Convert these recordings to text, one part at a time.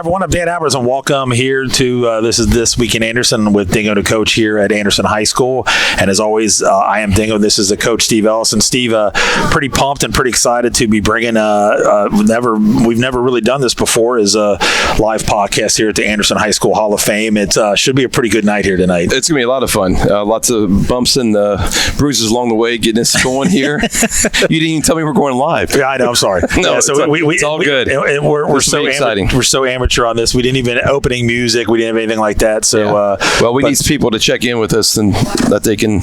everyone. I'm Dan Albers, and welcome here to This Week in Anderson with Dingo the Coach here at Anderson High School. And as always, I am Dingo. This is the coach, Steve Ellis. And Steve, pretty pumped and pretty excited to be bringing. We've never really done this before. Is a live podcast here at the Anderson High School Hall of Fame. It should be a pretty good night here tonight. It's gonna be a lot of fun. Lots of bumps and bruises along the way getting us going here. You didn't even tell me we're going live. Yeah, I know. I'm sorry. No, it's all good. And we're so exciting. We're so amateur on this. We didn't even opening music. We didn't have anything like that. So, we need people to check in with us and that they can.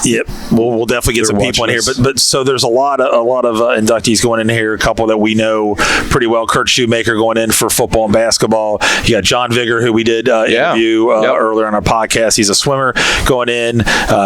Yep, we'll definitely get some people in here. But so there's a lot of inductees going in here. A couple that we know pretty well. Kurt Shoemaker going in for football and basketball. You got John Vigor, who we did interview earlier on our podcast. He's a swimmer going in.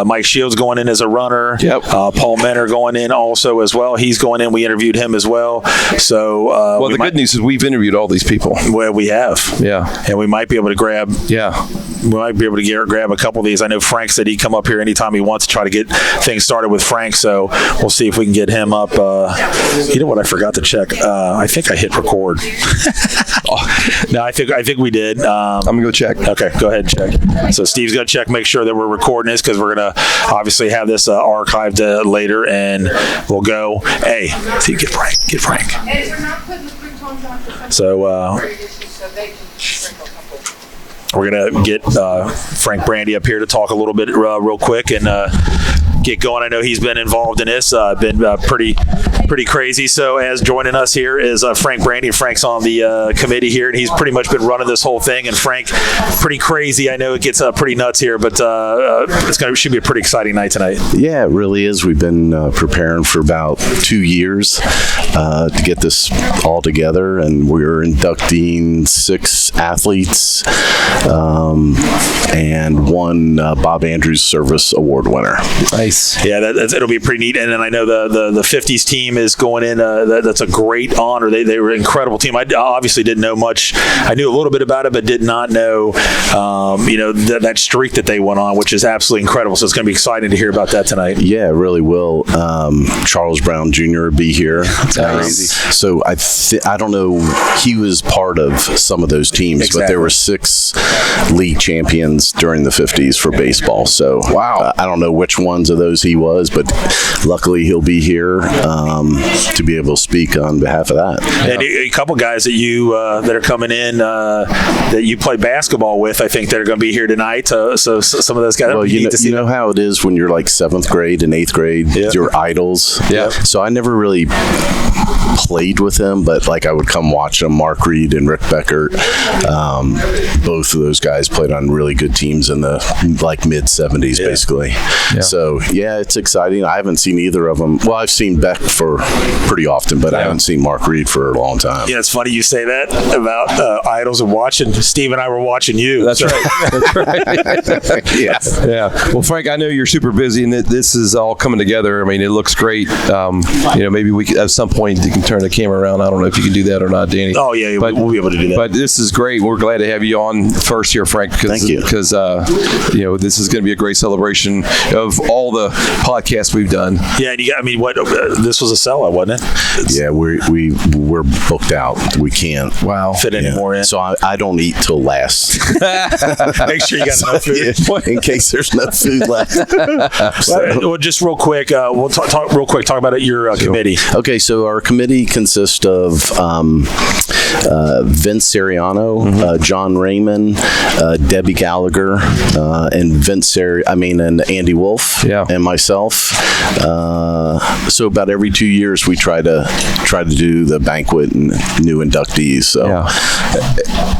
Mike Shields going in as a runner. Yep. Paul Menner going in also as well. He's going in. We interviewed him as well. So the good news is we've interviewed all these people. Well, we have. Yeah. And we might be able to grab. Yeah. We might be able to grab a couple of these. I know Frank said he'd come up here anytime he wants to try to get things started with Frank. So we'll see if we can get him up. You know what? I forgot to check. I think I hit record. No, I think we did. I'm gonna go check. Okay, go ahead and check. So Steve's gonna check, make sure that we're recording this because we're gonna obviously have this archived later, and we'll go. Hey, see, get Frank. So we're gonna get Frank Brandy up here to talk a little bit real quick and get going. I know he's been involved in this, been pretty crazy. So as joining us here is Frank Brandy. Frank's on the committee here, and he's pretty much been running this whole thing. And Frank, pretty crazy. I know it gets pretty nuts here, but should be a pretty exciting night tonight. Yeah, it really is. We've been preparing for about 2 years to get this all together, and we're inducting 6 athletes and one Bob Andrews Service Award winner. Nice. Yeah, it'll be pretty neat. And then I know the 50s team is going in. That's a great honor. They were an incredible team. I obviously didn't know much. I knew a little bit about it, but did not know, that streak that they went on, which is absolutely incredible. So it's going to be exciting to hear about that tonight. Yeah, it really will. Charles Brown Jr. will be here. Crazy. So I don't know. He was part of some of those teams, exactly. But there were 6 league champions during the 50s for baseball. So wow. I don't know which ones of those he was, but luckily he'll be here to be able to speak on behalf of that. Yeah. And a couple guys that you that are coming in that you play basketball with, I think that are going to be here tonight. So some of those guys. Well, you know how it is when you're like 7th grade and 8th grade, your idols. Yeah. So I never really played with them, but like I would come watch them. Mark Reed and Rick Beckert, both of those guys played on really good teams in the mid 70s, basically. Yeah. So it's exciting. I haven't seen either of them. Well, I've seen Beck for pretty often, but I haven't seen Mark Reed for a long time. Yeah, it's funny you say that about idols and watching. Steve and I were watching you. That's right. That's right. Yeah. Well, Frank, I know you're super busy, and this is all coming together. I mean, it looks great. Maybe we could, at some point, you can turn the camera around. I don't know if you can do that or not, Danny. Oh yeah, but we'll be able to do that. But this is great. We're glad to have you on first here, Frank. Thank you. Because this is going to be a great celebration of all the podcasts we've done. Yeah, and this was a sellout, wasn't it? Yeah, we're booked out. We can't fit any more in. So I don't eat till last. Make sure you got enough food in case there's no food left. Well, just real quick, we'll talk real quick. Talk about your committee. Okay, so our committee consists of Vince Siriano, John Raymond, Debbie Gallagher, and Andy Wolf, and myself. So about every 2 years we try to do the banquet and new inductees. So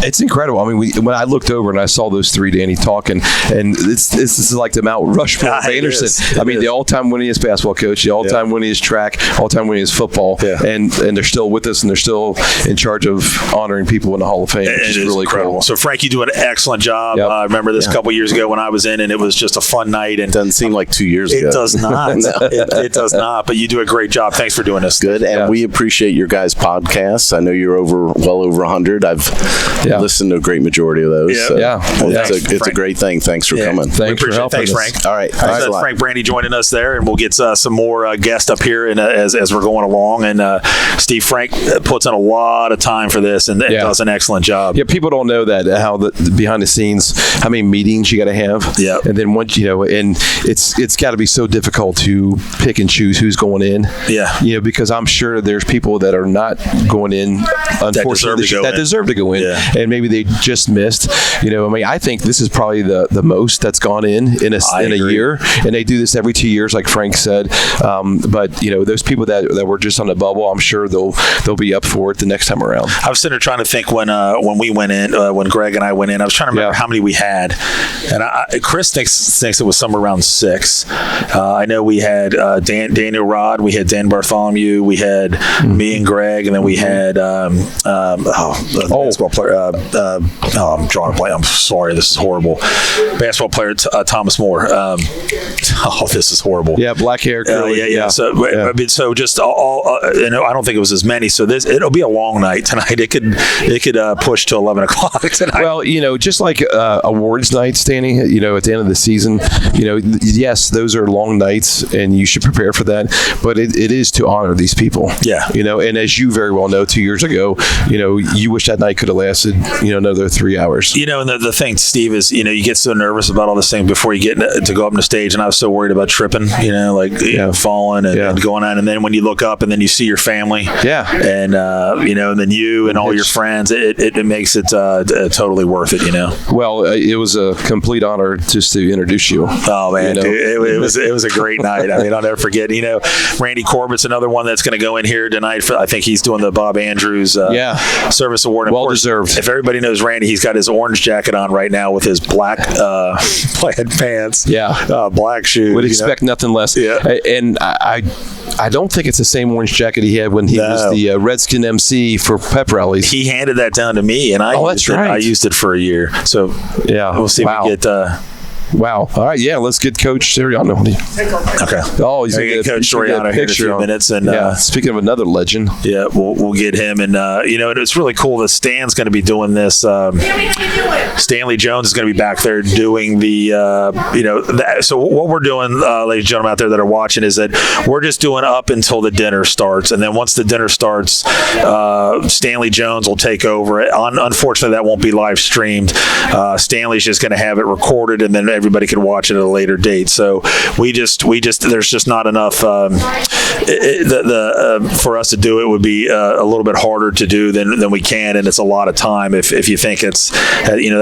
it's incredible. I mean, when I looked over and I saw those 3, Danny, talking, and this is like the Mount Rushmore of Anderson. I mean, the all-time winningest basketball coach, the all-time winningest track, all-time winningest football, and they're still with us, and they're still in charge of honoring people in the Hall of Fame, which is really incredible. cool. So, Frank, you do an excellent job. I remember this a couple years ago when I was in, and it was just a fun night. And it doesn't seem like 2 years ago. It does not. It does not. But you do a great job. Thanks for doing this. Good, and we appreciate your guys' podcasts. I know you're well over 100. I've listened to a great majority of those. It's a great thing. Thanks for coming. Thanks for helping us. Frank. All right. Thanks a lot. Frank Brandy joining us there, and we'll get some more guests up here as we're going along. And Steve, Frank puts in a lot of time time for this and does an excellent job. Yeah, people don't know that how the behind the scenes, how many meetings you got to have. Yeah, and then once and it's got to be so difficult to pick and choose who's going in. Yeah, because I'm sure there's people that are not going in, unfortunately, that deserve to go in, and maybe they just missed. I think this is probably the most that's gone in a year, and they do this every 2 years, like Frank said. But those people that were just on the bubble, I'm sure they'll be up for it the next time around. I was sitting there trying to think when we went in, when Greg and I went in, I was trying to remember how many we had, and Chris thinks it was somewhere around 6. I know we had Daniel Rod, we had Dan Bartholomew, we had me and Greg, and then we had basketball player. I'm drawing a blank. I'm sorry, this is horrible. Basketball player Thomas Moore. This is horrible. Yeah, black hair. Yeah. So just all I don't think it was as many. So it'll be a long night tonight. It could push to 11 o'clock tonight. Well, just like awards night, Stanley. At the end of the season, yes, those are long nights, and you should prepare for that. But it is to honor these people. Yeah. And as you very well know, 2 years ago, you wish that night could have lasted, another 3 hours. And the thing, Steve, is you get so nervous about all this thing before you get to go up on the stage, and I was so worried about tripping, falling and going on, and then when you look up and then you see your family, and and then you and all your friends, it makes it totally worth it. Well, it was a complete honor just to introduce you. Oh man, dude, it was a great night. I mean, I'll never forget. Randy Corbett's another one that's going to go in here tonight. I think he's doing the Bob Andrews Service Award. Well deserved. If everybody knows Randy, he's got his orange jacket on right now with his black plaid pants. Black shoes. Would expect nothing less. And I don't think it's the same orange jacket he had when he was the Redskin MC for pep rallies. He handed that down to me, and I used it for a year. So we'll see if we get. Wow. All right. Yeah. Let's get Coach Sirianni. Okay. Oh, he's going to get Coach Sirianni here in a few minutes. And speaking of another legend. Yeah, we'll get him. And, and it's really cool that Stan's going to be doing this. Stanley Jones is going to be back there doing the, so what we're doing, ladies and gentlemen out there that are watching, is that we're just doing up until the dinner starts. And then once the dinner starts, Stanley Jones will take over. Unfortunately, that won't be live streamed. Stanley's just going to have it recorded, and then everybody can watch it at a later date. So we just there's just not enough for us to do it. Would be a little bit harder to do than we can, and it's a lot of time if you think it's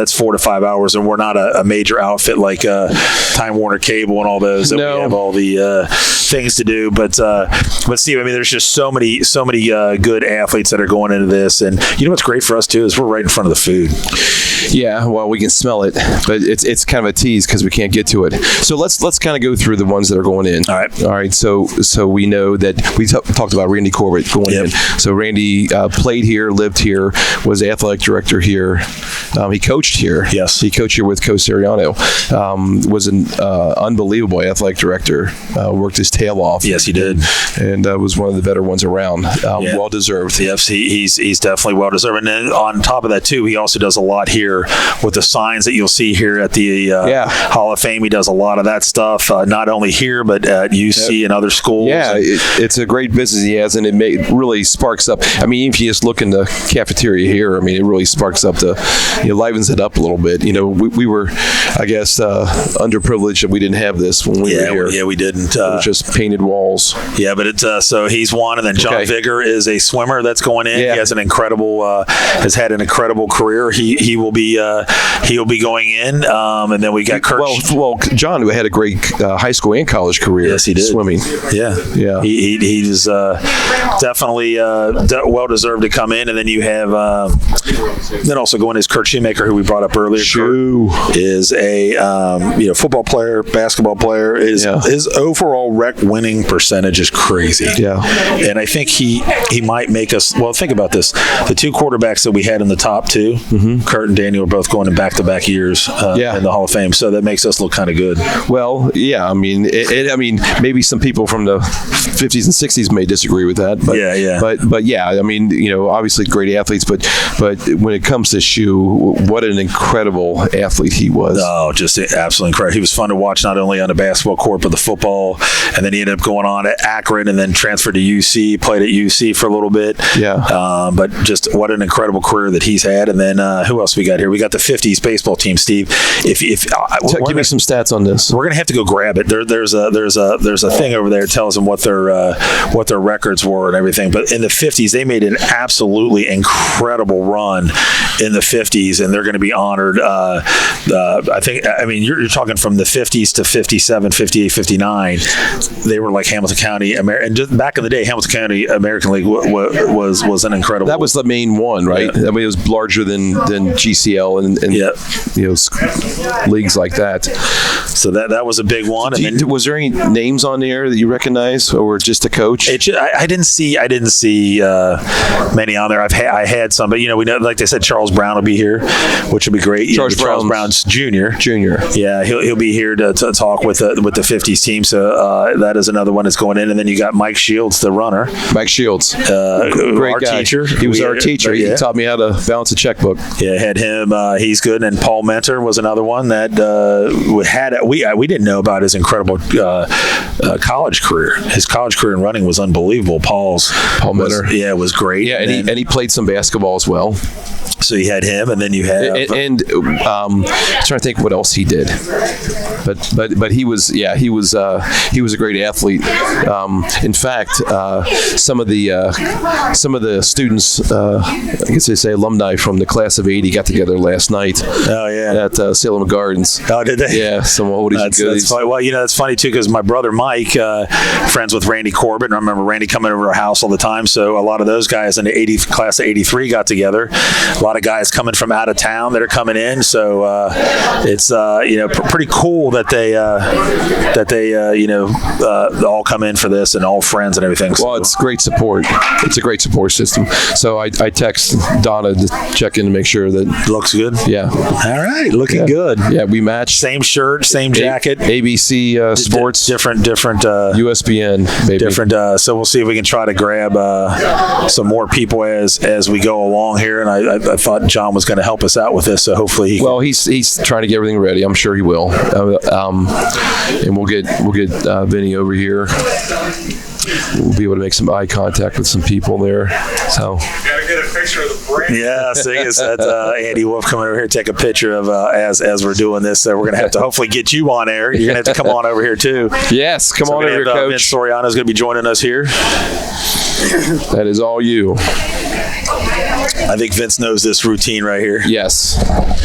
that's 4 to 5 hours, and we're not a major outfit like Time Warner Cable and all those that we have all the things to do. But Steve, I mean, there's just so many good athletes that are going into this, and what's great for us too is we're right in front of the food. Yeah, well, we can smell it, but it's kind of a tease because we can't get to it. So let's kind of go through the ones that are going in. All right. So we know that we talked about Randy Corbett going in. So Randy played here, lived here, was the athletic director here. He coached here. Yes. He coached here with Coach Sirianni. Was an unbelievable athletic director. Worked his tail off. Yes, he did. And was one of the better ones around. Well deserved. Yes, he's definitely well deserved. And then on top of that too, he also does a lot here with the signs that you'll see here at the Hall of Fame. He does a lot of that stuff, not only here but at UC and other schools. Yeah, it's a great business he has, and it really sparks up. I mean, if you just look in the cafeteria here, I mean, it really sparks up livens it up a little bit. We were, I guess, underprivileged that we didn't have this when we were here. Yeah, we didn't. It was just painted walls. Yeah, but it's so he's one, and then John Vigor is a swimmer that's going in. Yeah. He has has had an incredible career. He will be going in, and then we got Kurt. Well, John had a great high school and college career. Yes, he did. Swimming. Yeah. He's definitely well deserved to come in, and then you have then also going is Kurt Shoemaker, who we brought up earlier. Kurt is a football player, basketball player. His overall rec winning percentage is crazy. Yeah, and I think he might make us. Well, think about this: the two quarterbacks that we had in the top two, Kurt and Daniel, are both going in back-to-back years in the Hall of Fame. So that makes us look kind of good. Well, yeah, I mean, maybe some people from the 50s and 60s may disagree with that, but Yeah. but yeah, I mean, obviously great athletes, but when it comes to Shu, what an incredible athlete he was. Oh, just absolutely incredible. He was fun to watch, not only on the basketball court, but the football. And then he ended up going on at Akron and then transferred to UC, played at UC for a little bit. Yeah. But just what an incredible career that he's had. And then who else we got here? We got the 50s baseball team, Steve. Give me some stats on this. We're gonna have to go grab it. There's a thing over there that tells them what their records were and everything. But in the 50s, they made an absolutely incredible run in the 50s, and they're going to be honored. You're talking from the 50s to 57, 58, 59. They were like Hamilton County, and just back in the day, Hamilton County American League was an incredible. That was the main one, right? Yeah. I mean, it was larger than GCL and leagues like that. So that was a big one. Was there any names on there that you recognize, or just a coach? I didn't see many on there. I had some, but we know, like they said, Charles Brown will be here, which will be great. Charles Brown's Jr. Yeah, he'll be here to talk with the 50s team. So that is another one that's going in, and then you got Mike Shields, the runner. Mike Shields, great our guy. Teacher. He was our teacher. Yeah. He taught me how to balance a checkbook. Yeah, had him. He's good. And Paul Mentor was another one that we didn't know about his incredible college career. His college career in running was unbelievable. Paul Mentor. Was great. Yeah, and he played some basketball as well. So you had him, and then you had I'm trying to think what else he did, but he was a great athlete. In fact, some of the students, I guess they say alumni from the class of '80, got together last night. Oh yeah, at Salem Gardens. Oh, did they? Yeah, some oldies and goodies. That's funny. Well, that's funny too, because my brother Mike, friends with Randy Corbett, and I remember Randy coming over to our house all the time. So a lot of those guys in the class of '83 got together. A lot of guys coming from out of town that are coming in. So it's pretty cool that they all come in for this, and all friends and everything. Well, it's great support. It's a great support system. So I text Donna to check in to make sure that looks good. Yeah. All right, looking good. Yeah, we match. Same shirt, same jacket. ABC Sports. Different. USBN, baby. Different. So we'll see if we can try to grab some more people as we go along here. And I thought John was going to help us out with this, so hopefully. He's trying to get everything ready. I'm sure he will. And we'll get Vinny over here. We'll be able to make some eye contact with some people there. So. Gotta get a picture of the brand. Yeah, see, that's Andy Wolf coming over here, take a picture of as we're doing this. So we're gonna have to hopefully get you on air. You're gonna have to come on over here too. Yes, come on over here, Coach. Vince Soriano is gonna be joining us here. That is all you. I think Vince knows this routine right here. Yes.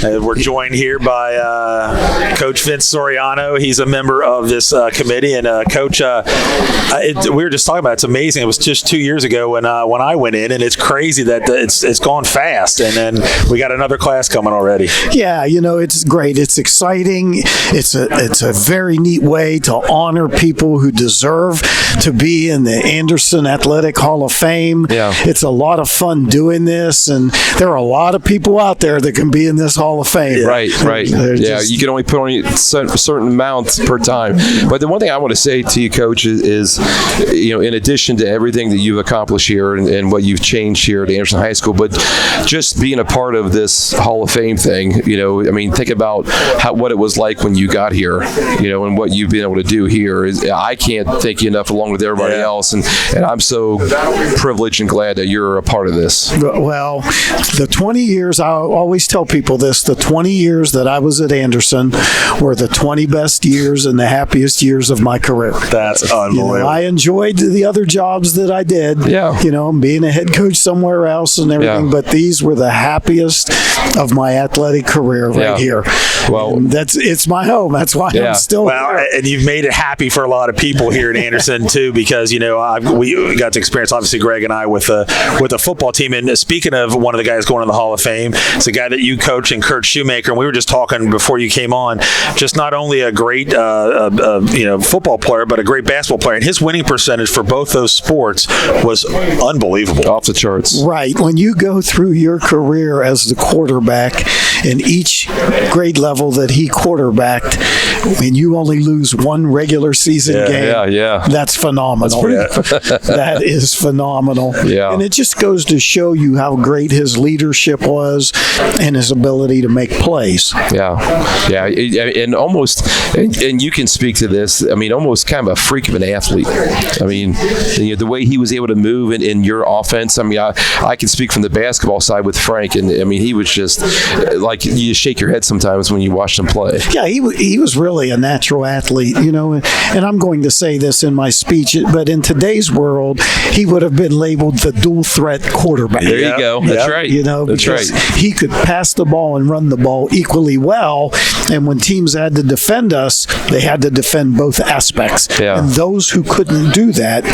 We're joined here by Coach Vince Soriano. He's a member of this committee. And Coach, we were just talking about it. It's amazing. It was just 2 years ago when I went in, and it's crazy that it's gone fast. And then we got another class coming already. Yeah, it's great. It's exciting. It's a very neat way to honor people who deserve to be in the Anderson Athletic Hall of Fame. Yeah. It's a lot of fun doing this, and there are a lot of people out there that can be in this Hall of Fame. Yeah. Right. Yeah, you can only put on a certain amount per time. But the one thing I want to say to you, Coach, is in addition to everything that you've accomplished here and what you've changed here at Anderson High School, but just being a part of this Hall of Fame thing, think about what it was like when you got here, and what you've been able to do here. I can't thank you enough, along with everybody else, and I'm so privileged and glad that you're a part of this. Well, the 20 years, I always tell people this, the 20 years that I was at Anderson were the 20 best years and the happiest years of my career. That's unbelievable. I enjoyed the other jobs that I did, being a head coach somewhere else and everything, but these were the happiest of my athletic career here. Well, it's my home. That's why I'm still here. And you've made it happy for a lot of people here in Anderson too, because we got to experience, obviously, Greg and I with the football team. And speaking of one of the guys going in the Hall of Fame, it's a guy that you coach, and Kurt Shoemaker. And we were just talking before you came on, just not only a great football player, but a great basketball player. And his winning percentage for both those sports was unbelievable, off the charts. Right. When you go through your career as the quarterback in each grade level that he quarterbacked, and you only lose one regular season game. Yeah. That's phenomenal. That is phenomenal. Yeah. And it just goes to show you how great his leadership was and his ability to make plays. Yeah, and almost, and you can speak to this. I mean, almost kind of a freak of an athlete. I mean, the way he was able to move in your offense. I mean, I can speak from the basketball side with Frank, and I mean, he was just like, you just shake your head sometimes when you watch him play. Yeah, he was really a natural athlete, and I'm going to say this in my speech, but in today's world, he would have been labeled the dual threat quarterback. There you go. That's right. That's because right. he could pass the ball and run the ball equally well, and when teams had to defend us, they had to defend both aspects. Yeah. And those who couldn't do that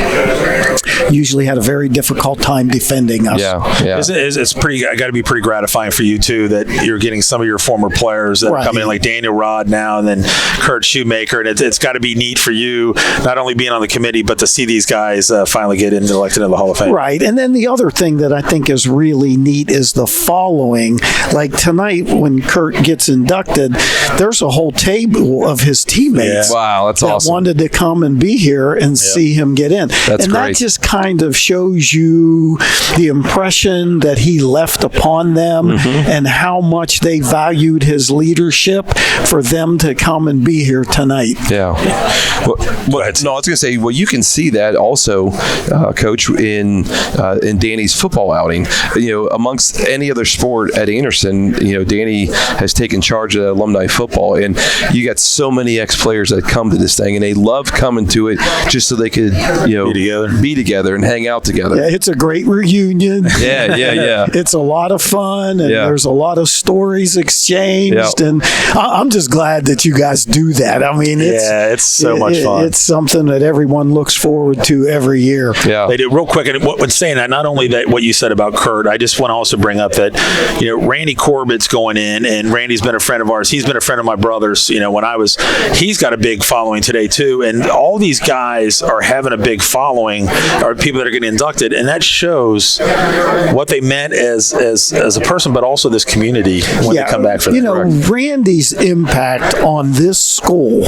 usually had a very difficult time defending us. Yeah. It's pretty. Got to be pretty gratifying for you too that you're getting some of your former players that come in, like Daniel Rod now, and then Kurt Shoemaker, and it's got to be neat for you not only being on the committee but to see these guys finally get elected into the Hall of Fame. Right, and then the other thing that I think is really neat is the following. Like tonight, when Kurt gets inducted, there's a whole table of his teammates. Yeah. Wow, that's that awesome. Wanted to come and be here and see him get in. That's and great. That just kind of shows you the impression that he left upon them and how much they valued his leadership for them to come and be here tonight. Yeah. No, I was going to say, well, you can see that also, Coach, in Danny's football outing. Amongst any other sport at Anderson, Danny has taken charge of alumni football, and you got so many ex-players that come to this thing, and they love coming to it just so they could, be together and hang out together. Yeah, it's a great reunion. Yeah. It's a lot of fun, and there's a lot of stories exchanged, and I'm just glad that you guys do that. I mean, it's so much fun. It's something that everyone looks forward to every year. Yeah. They do. Real quick, and when saying that, not only that what you said about Kurt, I just want to also bring up that, Randy Corbett's going in, and Randy's been a friend of ours. He's been a friend of my brother's, he's got a big following today too, and all these guys are having a big following, are people that are getting inducted, and that shows what they meant as a person, but also this community when they come back for that. Randy's impact on this school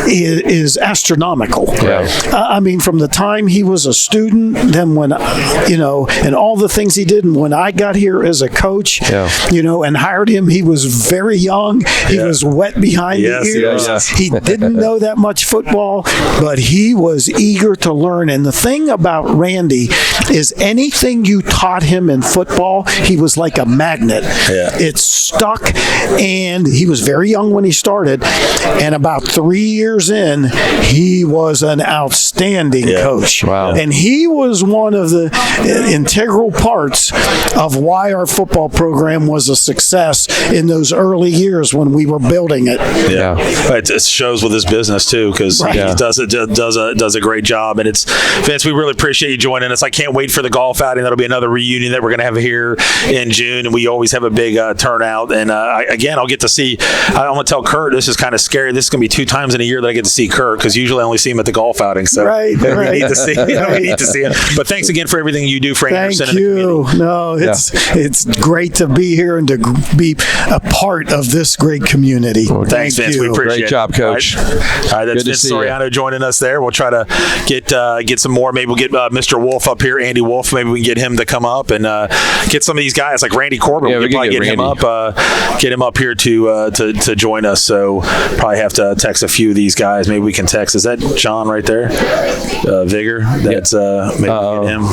is astronomical. Yeah. I mean, from the time he was a student, then when, and all the things he did, and when I got here as a coach, and hired him, he was very young. He was wet behind the ears. He didn't know that much football, but he was eager to learn. And the thing about Randy is anything you taught him in football, he was like a magnet. It stuck, and he was very young when he started, and about 3 years in, he was an outstanding coach. Wow. And he was one of the integral parts of why our football program was a success in those early years when we were building it. It shows with his business too, because he does a great job. And it's Vince, we really appreciate you joining us. I can't wait for the golf outing. That'll be another reunion that we're going to have here in June, and we always have a big turnout. And I'll get to see. I'm going to tell Kurt this is kind of scary. This is going to be 2 times in a year that I get to see Kurt, because usually I only see him at the golf outing. So we need to see. We need to see him. But thanks again for everything you do for Anderson. Thank you. No, it's great to be here and to be a part of this great community. Thanks, Vince. We appreciate it. Great job, Coach. All right, that's Vince Soriano joining us there. We'll try to get some more. Maybe we'll get Mr. Wolf up here, Andy Wolf. Maybe we can get him to come up and get some of these guys like Randy Corbett. Yeah, we can probably get him up here to join us. So probably have to text a few of these guys. Maybe we can text. Is that John right there? Vigor. That's maybe get him.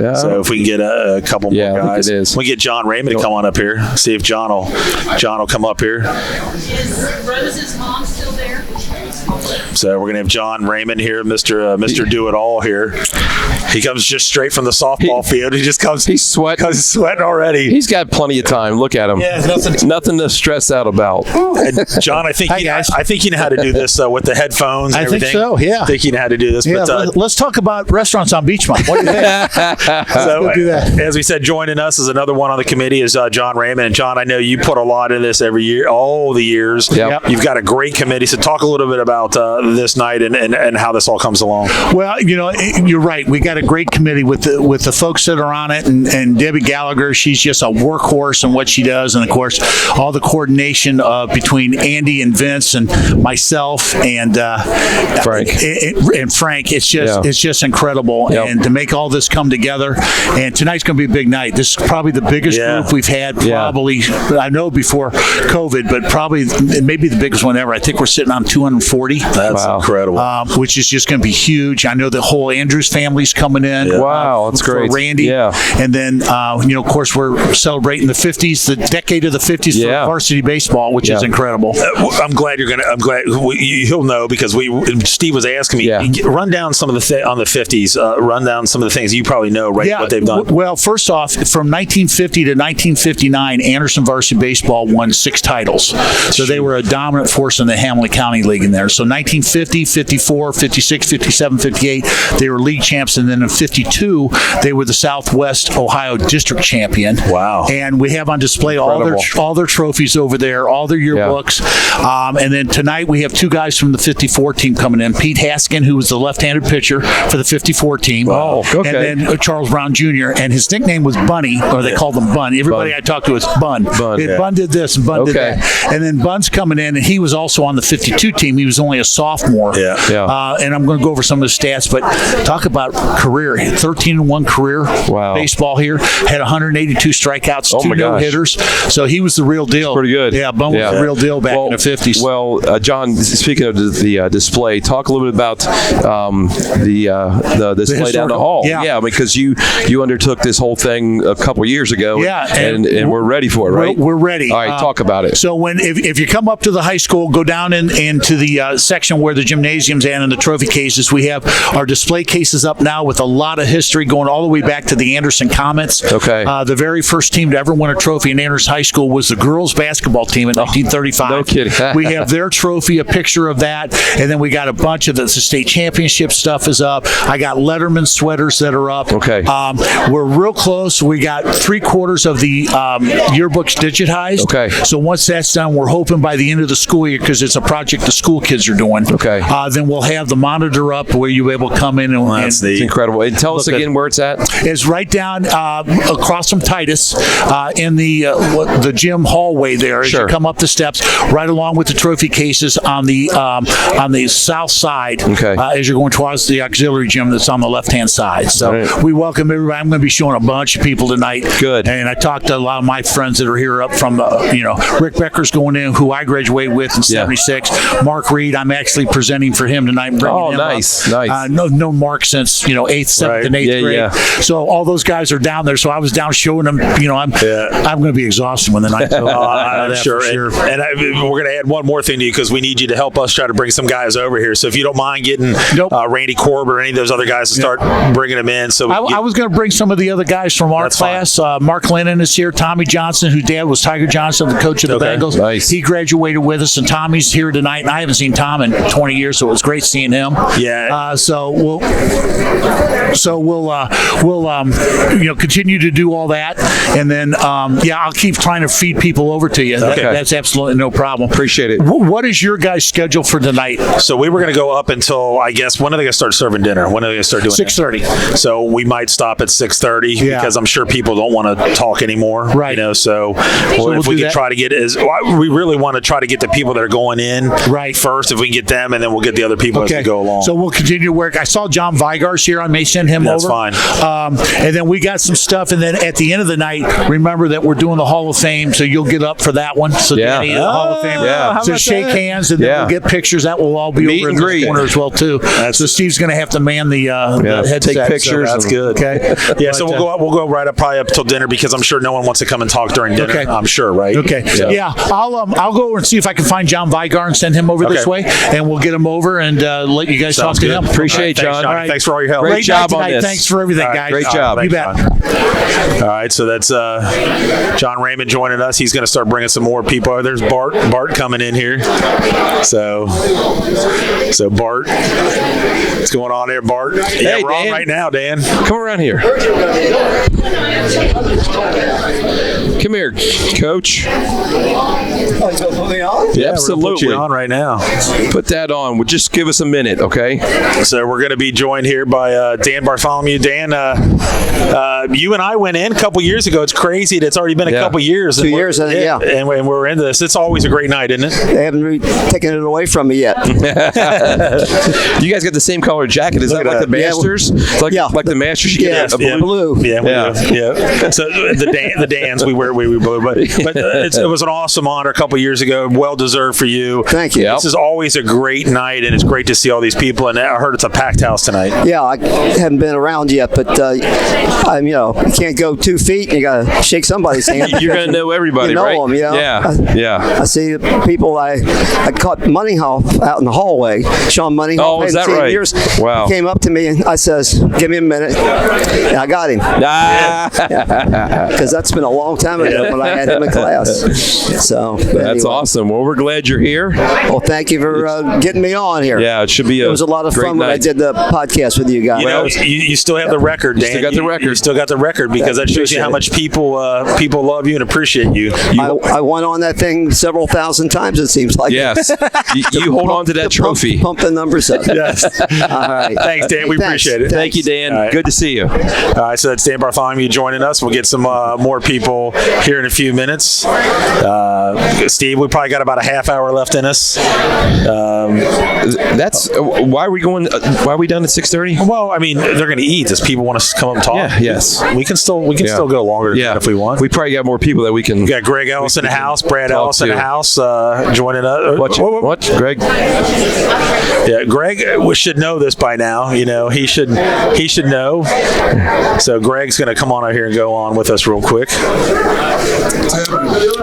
Yeah. So if we can get a couple more guys, it is. we get John Raymond to come on up here. See if John will come up here. Is Rose's mom still there? So we're gonna have John Raymond here, Mr. Do It All here. He comes just straight from the softball field. He just comes. He's sweating. He's sweating already. He's got plenty of time. Look at him. Yeah, nothing to stress out about. And John, I think you know how to do this with the headphones. And I think everything. so. Yeah. I think you know how to do this. Yeah, but, let's talk about restaurants on Beachmont. What do you think? so, We'll do that. as we said, joining us is another one on the committee is John Raymond. And John, I know you put a lot in this every year, all the years. Yep. You've got a great committee. So talk a little bit about this night and how this all comes along? Well, you're right. We got a great committee with the folks that are on it, and Debbie Gallagher. She's just a workhorse in what she does, and of course, all the coordination between Andy and Vince and myself and Frank. And Frank. It's just incredible, and to make all this come together. And tonight's going to be a big night. This is probably the biggest group we've had probably. I know before COVID, but probably maybe the biggest one ever. I think we're sitting on 240. That's incredible. Which is just going to be huge. I know the whole Andrews family's coming in. Wow, that's great. For Randy. Yeah. And then, of course, we're celebrating the 50s, the decade of the 50s for varsity baseball, which is incredible. I'm glad he'll know because Steve was asking me, run down some of the on the 50s, run down some of the things you probably know, right? What they've done. Well, first off, from 1950 to 1959, Anderson varsity baseball won 6 titles. So they were a dominant force in the Hamilton County League in there. So 1950, 54, 56, 57, 58, they were league champs. And then in 52, they were the Southwest Ohio District champion. Wow. And we have on display all their trophies over there, all their yearbooks. And then tonight we have 2 guys from the 54 team coming in. Pete Haskin, who was the left-handed pitcher for the 54 team. Oh, okay. And then Charles Brown Jr., and his nickname was Bunny, or they called him Bun. Everybody I talked to was Bun. Bun did this and Bun did that. And then Bun's coming in, and he was also on the 52 team. He was only a sophomore. And I'm going to go over some of the stats, but talk about career. 13-1 career baseball here. Had 182 strikeouts, 2 no-hitters. So he was the real deal. Pretty good. Yeah, Bun was the real deal back in the 50s. Well, John, speaking of the display, talk a little bit about the display down the hall. Yeah, because you undertook this whole thing a couple years ago. And we're ready for it, right? We're ready. All right, talk about it. So if you come up to the high school, go down into the section where the gymnasium's and the trophy cases. We have our display cases up now with a lot of history going all the way back to the Anderson Comets. Okay. The very first team to ever win a trophy in Anderson High School was the girls basketball team in 1935. No kidding. We have their trophy, a picture of that, and then we got a bunch of the state championship stuff is up. I got Letterman sweaters that are up. Okay. We're real close. We got 3/4 of the yearbooks digitized. Okay. So once that's done, we're hoping by the end of the school year, because it's a project the school kids are doing. Okay. Then we'll have the monitor up where you're able to come in and that's it's incredible. And tell us again where it's at. It's right down across from Titus in the gym hallway there. As you come up the steps, right along with the trophy cases on the south side. Okay. As you're going towards the auxiliary gym that's on the left-hand side. So we welcome everybody. I'm going to be showing a bunch of people tonight. Good. And I talked to a lot of my friends that are here up from Rick Becker's going in, who I graduated with in '76. Mark Reed, I'm actually presenting for him tonight. Bringing him nice. up. No Mark since 8th, 7th, and 8th grade. Yeah. So all those guys are down there. So I was down showing them. I'm going to be exhausted when the night's over. I'm sure. And we're going to add one more thing to you because we need you to help us try to bring some guys over here. So if you don't mind getting Randy Korb or any of those other guys to start bringing them in. So I was going to bring some of the other guys from our class. Mark Lennon is here. Tommy Johnson, whose dad was Tiger Johnson, the coach of the Bengals. Nice. He graduated with us, and Tommy's here tonight. And I haven't seen Tom in 20 years, so it was great seeing him. Yeah. So we'll continue to do all that, and then I'll keep trying to feed people over to you. That's absolutely no problem. Appreciate it. What is your guys' schedule for tonight? So we were going to go up until, I guess, when are they going to start serving dinner? When are they going to start doing 6:30. So we might stop at 6:30 because I'm sure people don't want to talk anymore. Right. So if we can try to get we really want to try to get the people that are going in first. If we can get them, and then we'll get the other people as we go along. So we'll continue to work. I saw John Vigar's here. I may send him over. That's fine. And then we got some stuff. And then at the end of the night, remember that we're doing the Hall of Fame, so you'll get up for that one. So Danny, the Hall of Fame. Yeah. So shake hands, and then we'll get pictures. That will all be Meet over in and the greet. corner as well too. So Steve's going to have to man the headset. Take pictures. So that's good. Okay. So we'll go right up probably up till dinner because I'm sure no one wants to come and talk during dinner. Okay. I'm sure, right? Okay. Yeah. I'll go over and see if I can find John Vigar and send him over this way, and we'll get him over and let you guys talk to him. Appreciate it, John. All right. Thanks for all your help. Great job on this. Thanks for everything, guys. Great job. You bet. All right, so that's John Raymond joining us. He's going to start bringing some more people. There's Bart coming in here. So Bart, what's going on there, Bart? Hey, we're on Dan. right now, Dan. Come around here. Come here, Coach. Oh, he's going to put me on? Yeah, We're absolutely. gonna put you on right now. Put that on. Well, just give us a minute, okay? So we're going to be joined here by Dan Bartholomew. Dan, you and I went in a couple years ago. It's crazy that it's already been a couple years. 2 years, I think, yeah. And we're into this. It's always a great night, isn't it? They haven't taken it away from me yet. You guys got the same color jacket. Is that like the Masters? Like the Masters, you get a blue. Blue. Yeah. So the Dans, we wear blue, but it was an awesome honor a couple years ago. Well deserved for you. Thank you. This is always a great night, and it's great to see all these people. And I heard it's a packed house tonight. Yeah, I haven't been around yet, but you can't go 2 feet. And you got to shake somebody's hand. You're going to know everybody, you know right? them, you know? Yeah. I see people. I caught Moneyhoff out in the hallway. Sean Moneyhoff. Oh, is that right? Years. Wow. He came up to me and I says, "Give me a minute." And I got him. Because that's been a long time ago when I had him in class. So that's awesome. Well, we're glad you're here. Well, thank you for getting me on here. Yeah, it should be. It was a lot of fun when I did the podcast with you guys. You know, you still have the record, Dan. You still got the record. You still got the record because that shows you how much people love you and appreciate you. I went on that thing several thousand times. It seems like. Yes. you hold on to that trophy. Pump the numbers up. Yes. All right. Thanks, Dan. We appreciate it. Thank you, Dan. Right. Good to see you. All right, so that's Dan Bartholomew joining us. We'll get some more people here in a few minutes. Steve, we probably got about a half hour left in us. That's why are we going? Why are we done at 6:30? Well, I mean, they're going to eat. Does people want us to come up and talk? Yeah. Yes. We can still go longer than that if we want. We probably got more people that we can. We got Greg Ellis in the house, Brad Ellis in the house joining us. What? Greg? Yeah, Greg should know this by now. You know, he should know. So Greg's going to come on out here and go on with us real quick.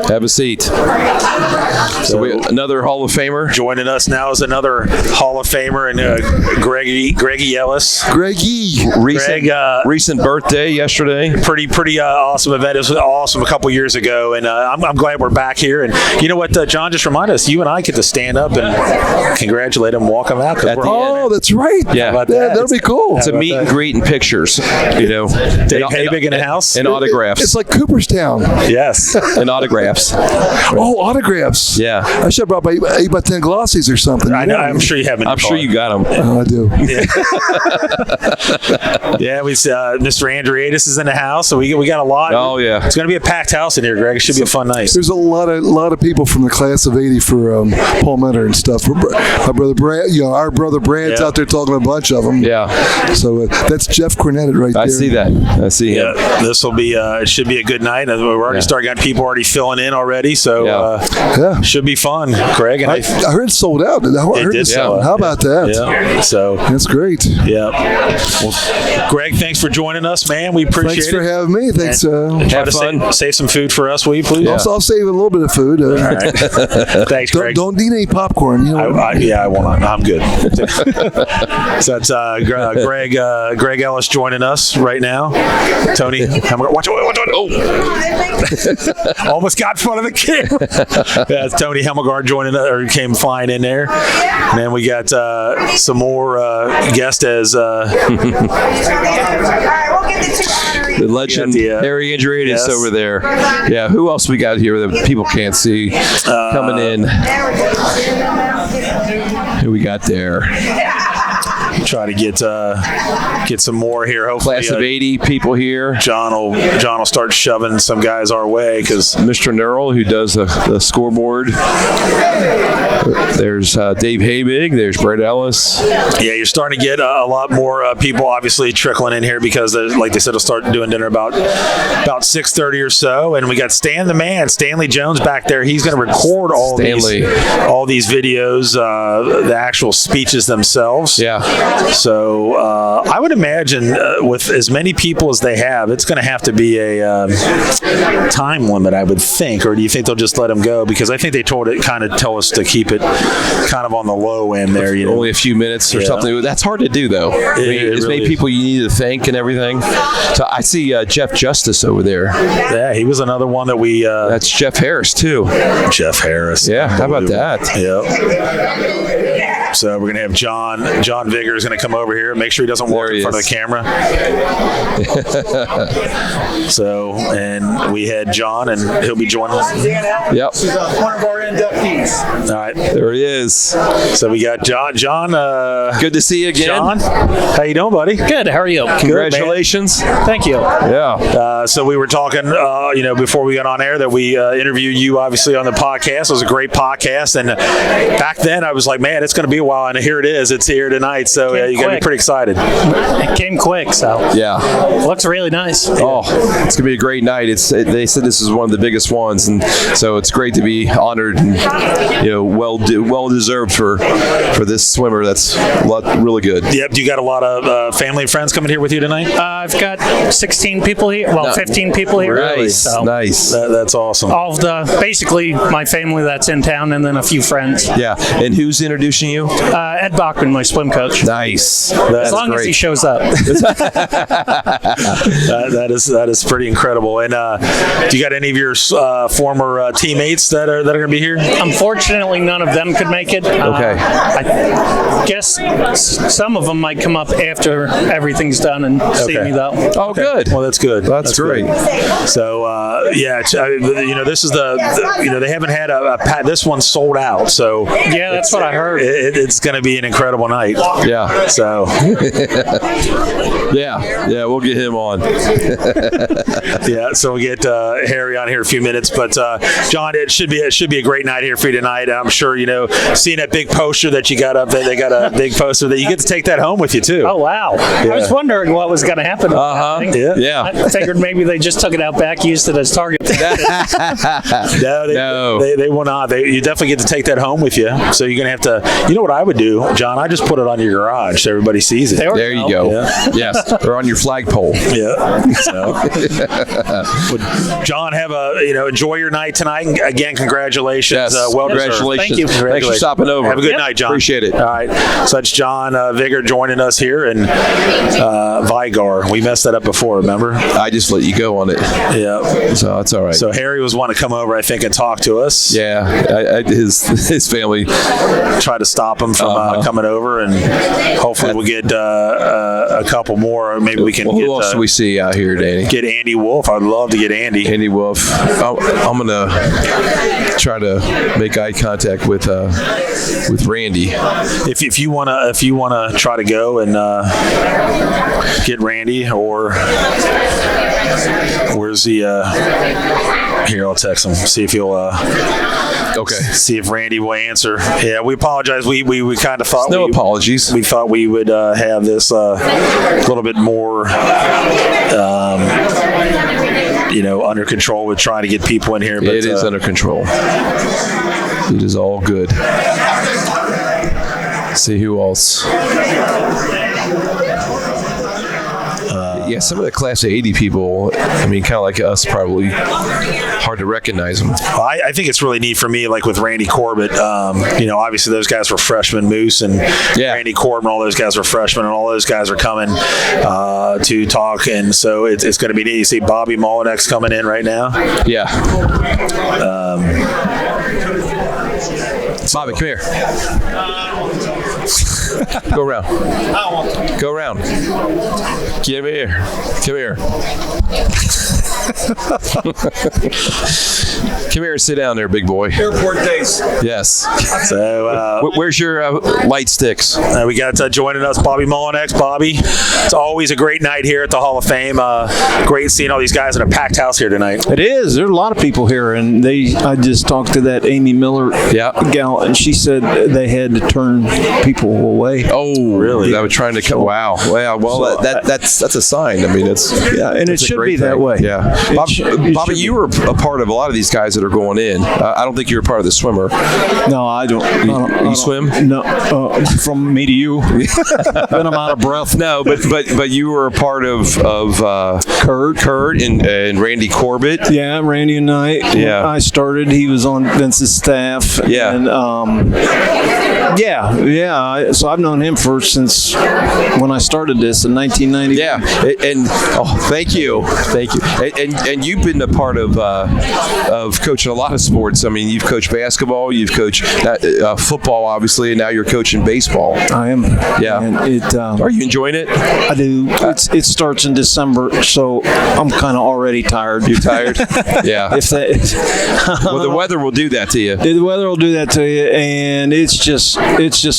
Have a seat. So another Hall of Famer joining us now is another Hall of Famer and Greggy Ellis. Recent birthday yesterday. Pretty awesome event. It was awesome a couple years ago, and I'm glad we're back here. And you know what, John, just reminded us, you and I get to stand up and congratulate him, walk him out. That's right. Yeah, that'll be cool. It's a meet and greet and pictures. You know, Dave Habig in the house and autographs. It's like Cooperstown. Yes, and autographs. Oh, autographs. Yeah, I should have brought 8x10 glossies or something. I know. I'm sure you have. I'm sure you got them. I do. Yeah, we Mr. Andreatis is in the house, so we got a lot. Oh yeah, it's going to be a packed house in here, Greg. It should be a fun night. There's a lot of people from the class of '80 for Palmetto and stuff. My brother Brad, our brother Brad's out there talking to a bunch of them. Yeah. So that's Jeff Cornett right there. I see that. I see him. Yeah, this will be. It should be a good night. We're already starting got people already filling in already, so should be fun, Craig. And I heard it sold out. It did sell out. How about that? Yeah. So that's great. Yeah. Well, Greg, thanks for joining us, man. We appreciate it. Thanks for having me. Thanks. Try to save some food for us, will you, please? Yeah. I'll save a little bit of food. All right. Thanks, Greg. Don't need any popcorn. You know. I won't. I'm good. So that's Greg Ellis joining us right now. Tony, watch it. Oh, almost got in front of the camera. That's Tony Hemmelgard joining us, or came flying in there. And then we got some more guests as the legend Harry Andreatis over there. Yeah, who else we got here that people can't see coming in? Who we got there? Try to get some more here. Hopefully, class of '80 people here. John will start shoving some guys our way because Mr. Nerl, who does the scoreboard. There's Dave Habig. There's Brett Ellis. Yeah, you're starting to get a lot more people obviously trickling in here because, like they said, they'll start doing dinner about 6:30 or so. And we got Stan the Man, Stanley Jones back there. He's going to record all these videos, the actual speeches themselves. Yeah. So I would imagine with as many people as they have, it's going to have to be a time limit, I would think. Or do you think they'll just let them go? Because I think they tell us to keep it kind of on the low end there. You know? Only a few minutes or something. That's hard to do, though. As many people you need to thank and everything. So I see Jeff Justice over there. Yeah, he was another one that we... that's Jeff Harris, too. Jeff Harris. Yeah, how about that? Yeah. So we're going to have John Vigor is going to come over here. Make sure he doesn't walk in front of the camera. So, and we had John, and he'll be joining us. Yep. This is one of our inductees. All right. There he is. So we got John. Good to see you again. John, how you doing, buddy? Good. How are you? Congratulations. Thank you. Yeah. So we were talking, before we got on air that we interviewed you obviously on the podcast. It was a great podcast, and back then I was like, man, it's going to be a while, and here it is. It's here tonight, so you got to be pretty excited. It came quick, so Yeah. looks really nice. Oh, it's gonna be a great night. They said this is one of the biggest ones, and so it's great to be honored and well deserved for this swimmer. That's really good. Yep. Do you got a lot of family and friends coming here with you tonight? I've got 16 people here. Well, 15 people here. Nice, So nice. That's awesome. all of basically my family that's in town, and then a few friends. Yeah. And who's introducing you? Ed Bachman, my swim coach. Nice. As long as he shows up. That is pretty incredible. And do you got any of your former teammates that are going to be here? Unfortunately, none of them could make it. Okay. I guess some of them might come up after everything's done and see me, though. Oh, good. Well, that's good. That's great. Good. So, this is they haven't had this one's sold out. So Yeah, that's what I heard. It's going to be an incredible night. Yeah. So Yeah, we'll get him on. yeah, so we'll get Harry on here in a few minutes. But John, it should be a great night here for you tonight. I'm sure seeing that big poster that you got up there. They got a big poster that you get to take that home with you too. Oh, wow. I was wondering what was going to happen. Yeah. I figured maybe they just took it out back, used it as target. No, they will not. You definitely get to take that home with you. So you're gonna have to. You know what I would do, John? I just put it on your garage so everybody sees it. There you go. Yeah. Yes, or on your flagpole. Yeah. So, would John, have enjoy your night tonight. And again, congratulations. Yes. Well deserved. Congratulations. Thank you. Thanks for stopping over. Have a good night, John. Appreciate it. All right. So that's John Vigor joining us here, and Vigar. We messed that up before, remember? I just let you go on it. Yeah. So that's all right. So Harry was wanting to come over, I think, and talk to us. Yeah, his family Try to stop him from coming over, and hopefully we'll get a couple more. Or maybe we can get. Who else do we see out here, Danny? Get Andy Wolf. I'd love to get Andy. Andy Wolf. I'm gonna try to make eye contact with Randy. If you wanna try to go and get Randy, or where's the here, I'll text him, see if he'll Okay. see if Randy will answer. Yeah, we apologize. We kind of thought No apologies. we thought we would have this a little bit more under control with trying to get people in here, but It is under control. It is all good. See who else. Yeah, some of the Class 80 people, kind of like us, probably hard to recognize them. I think it's really neat for me, like with Randy Corbett. Obviously those guys were freshmen, Moose and Randy Corbett, all those guys were freshmen, and all those guys are coming to talk. And so it's going to be neat. You see Bobby Molinex coming in right now. Yeah. Bobby, come here. Go around. Go around. Come here. Come here. Come here and sit down there, big boy. Airport days. Yes. So Where's your light sticks? we got joining us Bobby Molinex. Bobby, it's always a great night here at the Hall of Fame. Great seeing all these guys in a packed house here tonight. It is. There's a lot of people here, and I just talked to that Amy Miller gal, and she said they had to turn people away. Oh, really? They were trying to cut. Wow. Well, that's a sign. It's and it should be that way. Yeah. Bobby, you were a part of a lot of these guys that are going in. I don't think you're a part of the swimmer. No, I don't. You swim? No, from me to you. Then I'm out of breath. No, but you were a part of Kurt and Randy Corbett. Yeah, Randy and I. Yeah. When I started, he was on Vince's staff. Yeah. And so I've known him since when I started this in 1990. Yeah, and thank you. And you've been a part of coaching a lot of sports. I mean, you've coached basketball, you've coached football, obviously, and now you're coaching baseball. I am. Yeah. And are you enjoying it? I do. It starts in December, so I'm kind of already tired. You're tired? Yeah. Well, the weather will do that to you. The weather will do that to you, and it's just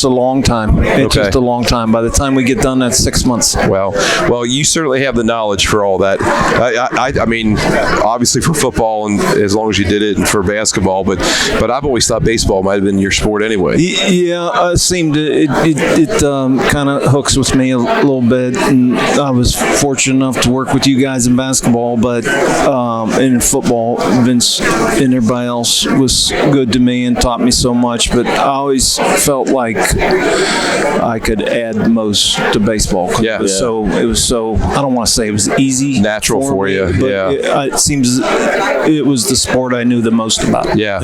a long time. It's just a long time. By the time we get done, that's 6 months. Well, you certainly have the knowledge for all that. I mean, obviously for football, and as long as you did it, and for basketball, but I've always thought baseball might have been your sport anyway. Yeah, it kind of hooks with me a little bit, and I was fortunate enough to work with you guys in basketball, but in football, Vince and everybody else was good to me and taught me so much, but I always felt like I could add most to baseball. Yeah. It was so I don't want to say it was easy, natural for me, you. But it seems it was the sport I knew the most about. Yeah.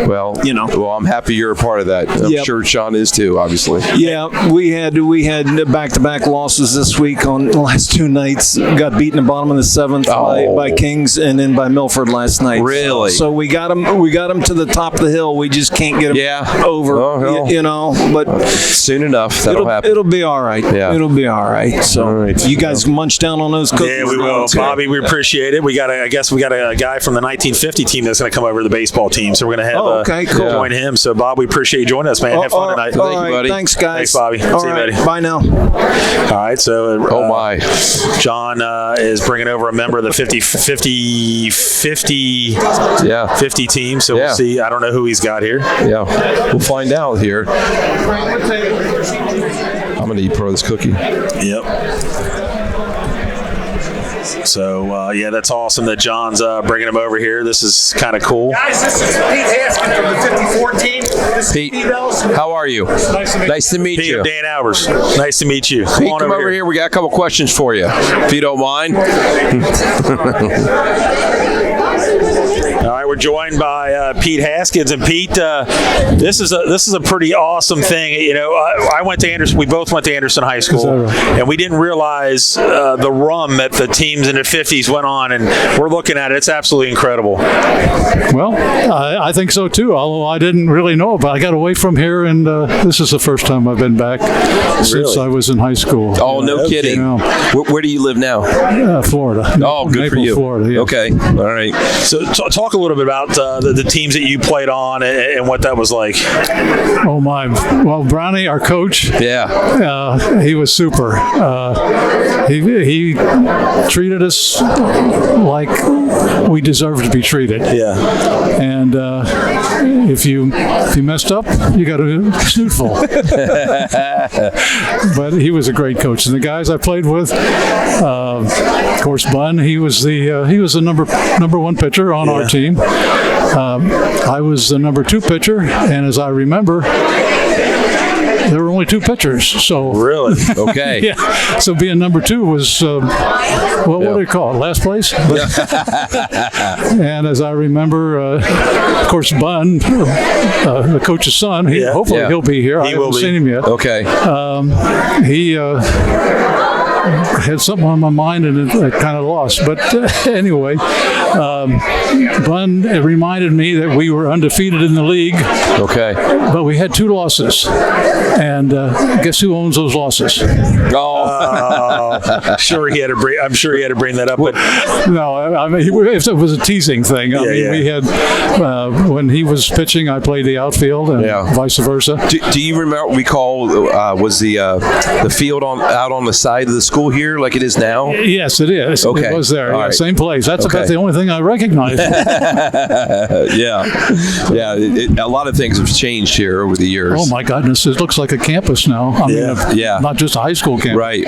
Well, well, I'm happy you're a part of that. I'm sure Sean is too, obviously. Yeah, we had back-to-back losses this week on the last 2 nights. Got beaten in the bottom of the 7th by Kings and then by Milford last night. Really? So we got them to the top of the hill. We just can't get them over. But soon enough that'll happen. It'll be all right. Yeah. It'll be all right. So you guys munch down on those cookies. Yeah, we will. Bobby, we appreciate it. I guess we got a guy from the 1950 team that's going to come over to the baseball team, so we're going to have join him. So Bob, we appreciate you joining us, man. Have fun tonight. Thank you, buddy. Thanks, guys. Thanks, Bobby. See you, buddy. Bye now. All right, so my John is bringing over a member of the 50 team. So we'll see. I don't know who he's got here. Yeah, we'll find out here. I'm going to eat part of this cookie. Yep. So, that's awesome that John's bringing him over here. This is kind of cool. Guys, this is Pete Haskin from the 54 team. This Pete, is Steve Ellison. How are you? Nice to meet you. Dan Albers. Nice to meet you. Pete, come over here. We got a couple questions for you, if you don't mind. All right, we're joined by Pete Haskins, and Pete, this is a pretty awesome thing. I went to Anderson. We both went to Anderson High School, and we didn't realize the run that the teams in the 50s went on, and we're looking at it. It's absolutely incredible. Well, I think so too. Although I didn't really know about it. I got away from here, and this is the first time I've been back since I was in high school. Oh, no kidding. Where do you live now? Florida. Oh, good for you. Florida. Yeah. Okay, all right. So talk a little bit about the teams that you played on and what that was like. Oh my! Well, Brownie, our coach, he was super. He treated us like we deserved to be treated. Yeah. And if you messed up, you got a snootful. But he was a great coach, and the guys I played with, of course, Bun. He was the number one pitcher on our team. I was the number 2 pitcher, and as I remember, there were only 2 pitchers. So really, okay, yeah. So being number 2 was what do you call it? Last place. And as I remember, of course, Bun, the coach's son. Hopefully he'll be here. I haven't seen him yet. Okay. He had something on my mind and it kind of lost. But anyway, Bun reminded me that we were undefeated in the league. Okay. But we had 2 losses. And guess who owns those losses? I'm sure he had to bring that up. But no, I mean, it was a teasing thing. I mean, we had when he was pitching, I played the outfield, and vice versa. Do you recall was the field out on the side of the school here like it is now? Yes, it is. Okay. It was there. Right. Same place. That's about the only thing I recognize. A lot of things have changed here over the years. Oh my goodness, it looks like a campus now. I mean, not just a high school campus. Right.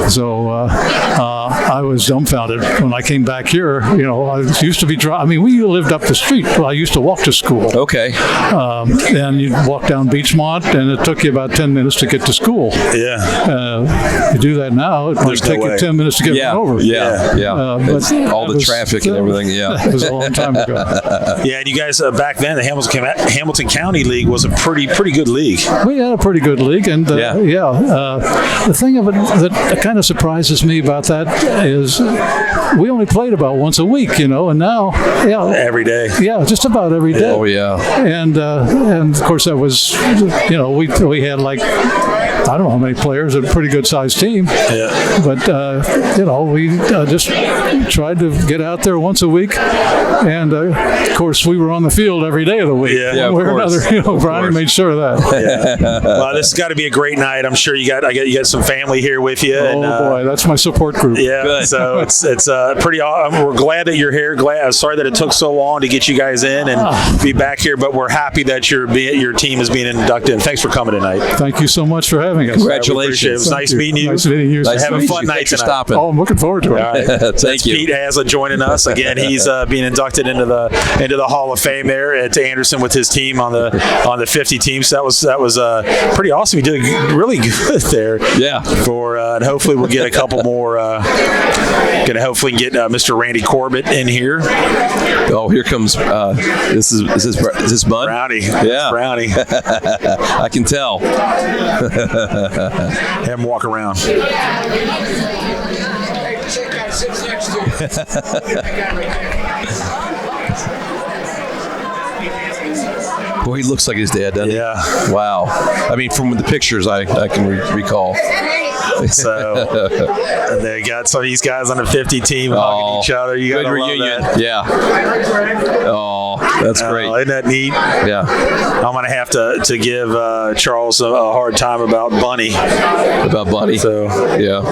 So I was dumbfounded when I came back here. I used to be we lived up the street. Well, I used to walk to school. Okay. And you'd walk down Beachmont, and it took you about 10 minutes to get to school. Yeah. You do that now, it might take you 10 minutes to get over. But all the traffic and everything. Yeah. It was a long time ago. Yeah, and you guys back then, the Hamilton County League was a pretty good league. We had a pretty good league, and the thing of it that kind of surprises me about that is we only played about once a week, and now, every day. Yeah, just about every day. Oh yeah. And of course that was, we had like, I don't know how many players, a pretty good sized team. Yeah. But we just tried to get out there once a week, and of course we were on the field every day of the week. Yeah, one way or another. Brian made sure of that. Yeah. Well, this has got to be a great night. I'm sure you got some family here with you. Oh boy, that's my support group. Yeah. Good. So it's pretty. We're glad that you're here. Sorry that it took so long to get you guys in and be back here, but we're happy that your team is being inducted. And thanks for coming tonight. Thank you so much for having us. Congratulations. It was nice meeting you. Nice meeting you. Nice having a fun night Thanks for tonight. stopping. Oh, I'm looking forward to it. All right. Thank you. Pete Haslet joining us again. He's being inducted into the Hall of Fame there at Anderson with his team on the 50 team. So that was pretty awesome. He did really good there. Yeah. And hopefully we'll get a couple more. Gonna hopefully get Mr. Randy Corbett in here. Oh, here comes. Is this Bun? Brownie. Yeah. Brownie. I can tell. Have him walk around. Boy, he looks like his dad, doesn't he? Yeah. Wow. I mean, from the pictures I can recall. So they got some of these guys on the 50 team hugging each other. You got good reunion. That. Yeah. Oh, that's great. Isn't that neat? Yeah. I'm gonna have to give Charles a hard time about Bunny. About Bunny. So yeah.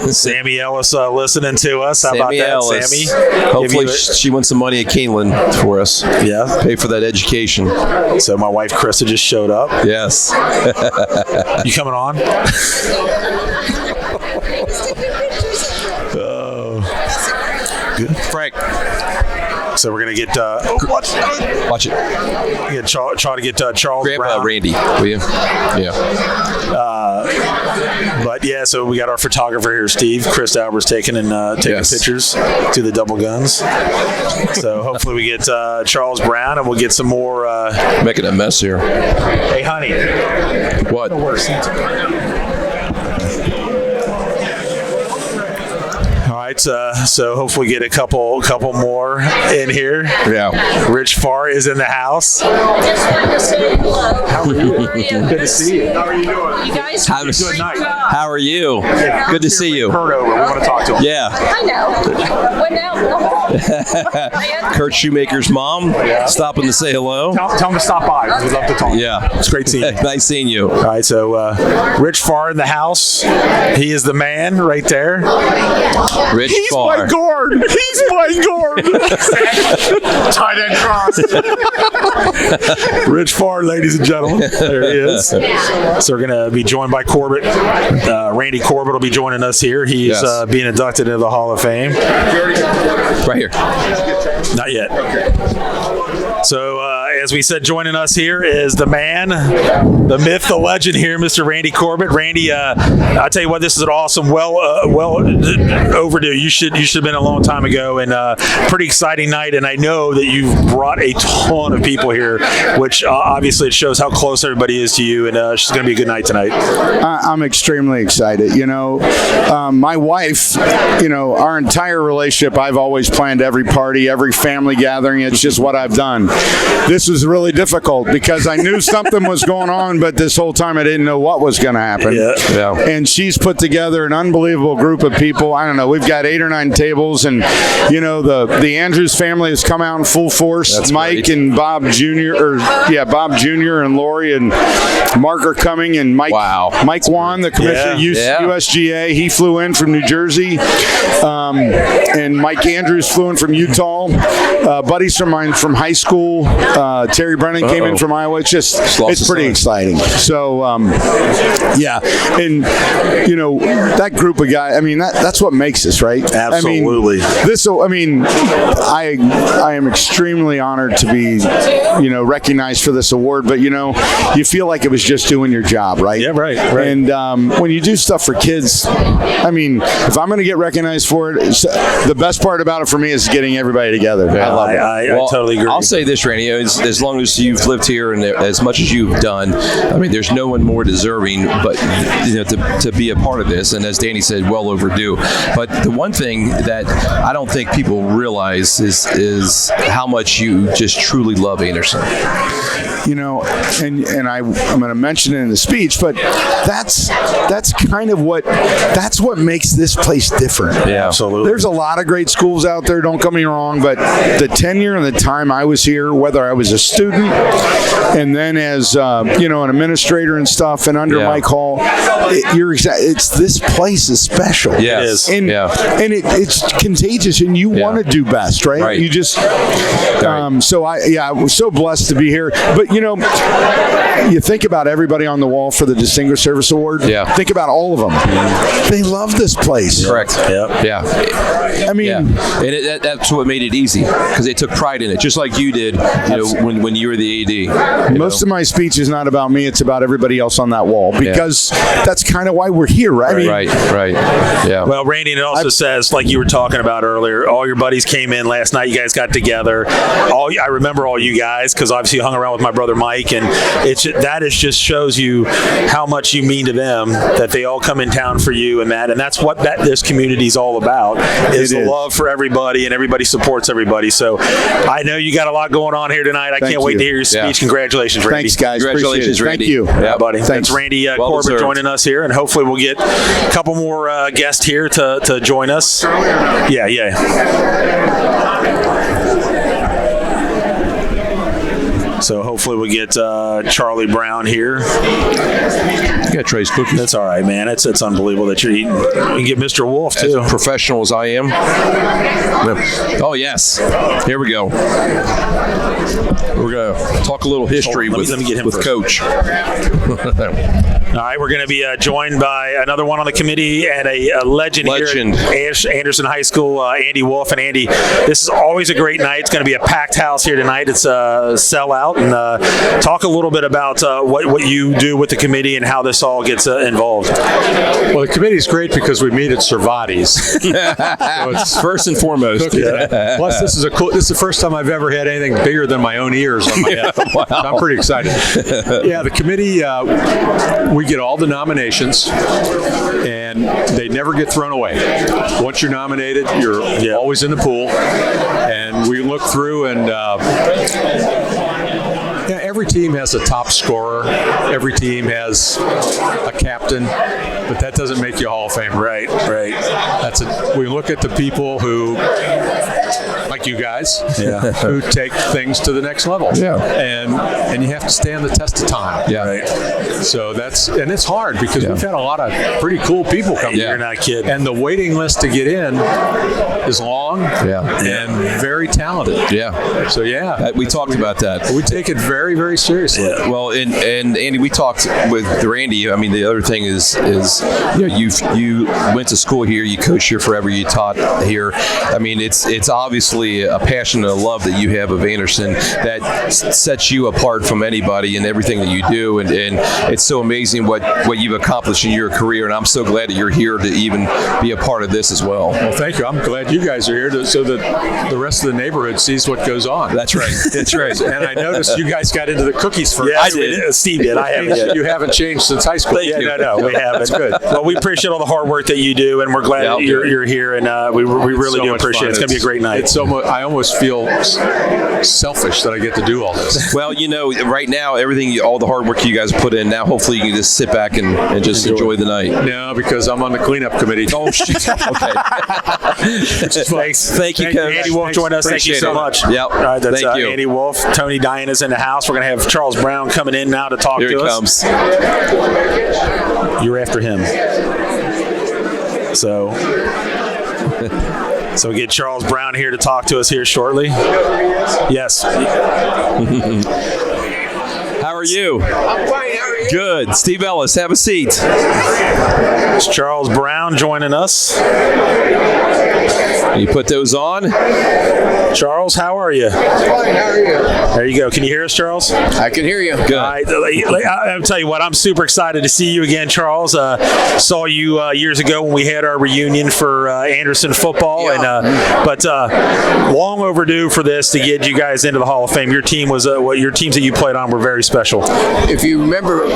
Sammy Ellis listening to us. How Sammy about that, Ellis. Sammy? Hopefully she wins some money at Keeneland for us. Yeah. Pay for that education. So my wife Krista just showed up. Yes. You coming on? Good. Frank. So we're gonna get watch it. Try to get Charles Grab Brown. Randy, will you? Yeah. But yeah, so we got our photographer here, Steve. Chris Albert's taking pictures to the double guns. So hopefully we get Charles Brown and we'll get some more. Making a mess here. Hey, honey. What? All right, so hopefully get a couple more in here. Yeah. Rich Farr is in the house. Just wanted to say hello. How are you? Good to see you. How are you doing? You guys How did a great job. How are you? Good to see you. Kurt over. We want to talk to him. Yeah. I know. What now? Kurt Shoemaker's mom stopping to say hello. Tell him to stop by. We'd love to talk. Yeah. It's great seeing you. Nice seeing you. All right, so Rich Farr in the house. He is the man right there. Rich Farr. My guard. He's my guard. Tight end cross. Rich Farr, ladies and gentlemen. There he is. So we're going to be joined by Corbett. Randy Corbett will be joining us here. He's being inducted into the Hall of Fame. Right here. Not yet. So, as we said, joining us here is the man, the myth, the legend here, Mr. Randy Corbett. Randy, I tell you what, this is an awesome, well overdue. You should have been a long time ago, and pretty exciting night. And I know that you've brought a ton of people here, which obviously it shows how close everybody is to you. And it's going to be a good night tonight. I'm extremely excited. My wife, our entire relationship, I've always planned every party, every family gathering. It's just what I've done. This was really difficult because I knew something was going on, but this whole time I didn't know what was going to happen. Yeah. And she's put together an unbelievable group of people. I don't know. We've got 8 or 9 tables, and the Andrews family has come out in full force. That's Mike great. and Bob Jr. Bob Jr. and Lori and Mark are coming, and Mike. Wow. Mike Wan, the commissioner of USGA, he flew in from New Jersey, and Mike Andrews flew in from Utah. Buddies from mine from high school. Terry Brennan came in from Iowa. It's pretty exciting. So, and that group of guys. I mean, that's what makes us, right? Absolutely. I am extremely honored to be, recognized for this award. But you feel like it was just doing your job, right? Yeah, right. And when you do stuff for kids, if I'm going to get recognized for it, the best part about it for me is getting everybody together. Yeah. I love it. I totally agree. I'll say this, Randy. As long as you've lived here and as much as you've done, there's no one more deserving, but to be a part of this. And as Danny said, well overdue. But the one thing that I don't think people realize is how much you just truly love Anderson. You know, and I'm going to mention it in the speech, but that's kind of what makes this place different. Yeah, absolutely. There's a lot of great schools out there, don't get me wrong, but the tenure and the time I was here, whether I was a student and then as an administrator and stuff, and under Mike Hall, it's this place is special. Yes. And it's contagious, and you want to do best, right? You just so I was so blessed to be here. But you think about everybody on the wall for the Distinguished Service Award. Yeah. Think about all of them. They love this place. Correct. Yep. Yeah. I mean, and that's what made it easy, because they took pride in it, just like you did. When you were the AD. Most of my speech is not about me; it's about everybody else on that wall, because that's kind of why we're here, right? Right. Yeah. Well, Randy, it also says, like you were talking about earlier, all your buddies came in last night. You guys got together. I remember all you guys, because obviously you hung around with my brother Mike, and that just shows you how much you mean to them, that they all come in town for you, and that's what this community is all about, is the love for everybody, and everybody supports everybody. So I know you got a lot going on here tonight. I can't wait to hear your speech. Yeah. Congratulations, Randy. Thanks, guys. Congratulations, Randy. Thank you. Yeah, buddy. Thanks. That's Randy Well Corbett deserved. joining us here, and hopefully we'll get a couple more guests here to join us. Yeah. So hopefully we'll get Charlie Brown here. You got Trey's cookies. That's all right, man. It's unbelievable that you're eating. You can get Mr. Wolf, too. As professional as I am. Oh, yes. Here we go. We're going to talk a little history Let me get him with first. Coach. All right, we're going to be joined by another one on the committee and a legend here at Anderson High School, Andy Wolf. And Andy, this is always a great night. It's going to be a packed house here tonight. It's a sellout. And talk a little bit about what you do with the committee and how this all gets involved. Well, the committee is great because we meet at Cervati's. So it's first and foremost. Plus, this is the first time I've ever had anything bigger than my own ears on my head. Wow. So I'm pretty excited. Yeah, the committee, we get all the nominations, and they never get thrown away. Once you're nominated, you're always in the pool, and we look through and every team has a top scorer. Every team has a captain, but that doesn't make you a Hall of Famer. Right. We look at the people who, like you guys, who take things to the next level. Yeah. And you have to stand the test of time. Yeah. Right. So and it's hard because we've had a lot of pretty cool people come. You're not kidding. And the waiting list to get in is long and very talented. Yeah. So we talked about that. We take it very, very seriously. Yeah. Well, and Andy, we talked with Randy. I mean, the other thing is you went to school here, you coached here forever, you taught here. I mean, it's obviously a passion and a love that you have of Anderson that sets you apart from anybody in everything that you do, and it's so amazing what you've accomplished in your career, and I'm so glad that you're here to even be a part of this as well. Well, thank you. I'm glad you guys are here so that the rest of the neighborhood sees what goes on. That's right. That's right. And I noticed you guys got into the cookies first. Yeah, I did. Steve did. I haven't yet. You haven't changed since high school. No, we haven't. That's good. Well, we appreciate all the hard work that you do, and we're glad that you're here, and we really do appreciate it. It's going to be a great night. It's I almost feel selfish that I get to do all this. Well, right now, all the hard work you guys put in, now hopefully you can just sit back and just enjoy the night. No, because I'm on the cleanup committee. Oh, shit. Okay. Thank you, Coach. Andy Wolf joined us. Thank you so much. Yep. All right, that's Thank you. Andy Wolf. Tony Diana's in the house. We're going to have Charles Brown coming in now to talk Here to he us. comes. You're after him. So we get Charles Brown here to talk to us here shortly. Yes. How are you? I'm fine. How are you? Good. Steve Ellis, have a seat. It's Charles Brown joining us. You put those on. Charles, how are you? Fine. How are you? There you go. Can you hear us, Charles? I can hear you. Good. All right. I'll tell you what, I'm super excited to see you again, Charles. Saw you years ago when we had our reunion for Anderson football, but long overdue for this to get you guys into the Hall of Fame. Your team was your teams that you played on were very special. If you remember,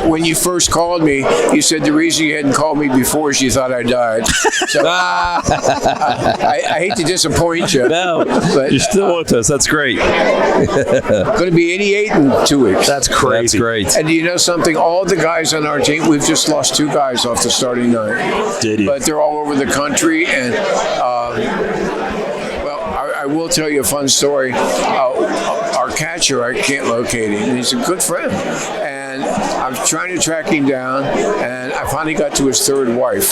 when you first called me, you said the reason you hadn't called me before is you thought I died. So I hate to disappoint you. No, but you're still with us. That's great. Going to be 88 in 2 weeks. That's crazy. That's great. And do you know something? All the guys on our team, we've just lost 2 guys off the starting 9. Did you? But they're all over the country, and I will tell you a fun story. Our catcher, I can't locate him. He's a good friend. And I'm trying to track him down, and I finally got to his 3rd wife.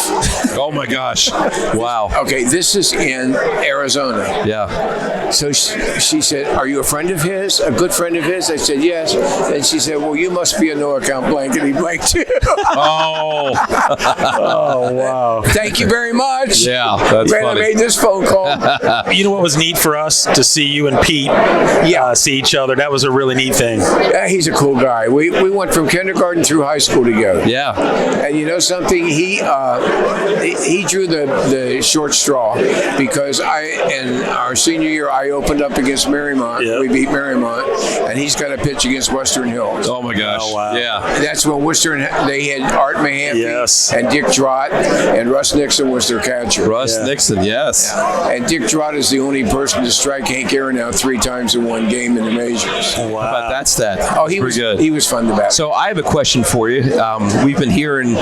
Oh, my gosh. Wow. Okay, this is in Arizona. Yeah. So she said, "Are you a friend of his? A good friend of his?" I said, "Yes." And she said, "Well, you must be a no account blankety blank too." Oh. Oh, wow. Thank you very much. Yeah, that's Glad funny. I made this phone call. You know what was neat for us to see you and Pete see each other? That was a really neat thing. He's a cool guy. We went from kindergarten through high school together. Yeah. And you know something? He drew the short straw because in our senior year I opened up against Marymount. Yep. We beat Marymount, and he's got a pitch against Western Hills. Oh, my gosh. Oh, wow. Yeah. That's when they had Art Mahampy and Dick Drott, and Russ Nixon was their catcher. Russ Nixon, yes. Yeah. And Dick Drott is the only person to strike Hank Aaron out 3 times in one game in the majors. How about that stat? Oh, he Pretty was good. He was fun to bat. So I have a question for you. We've been hearing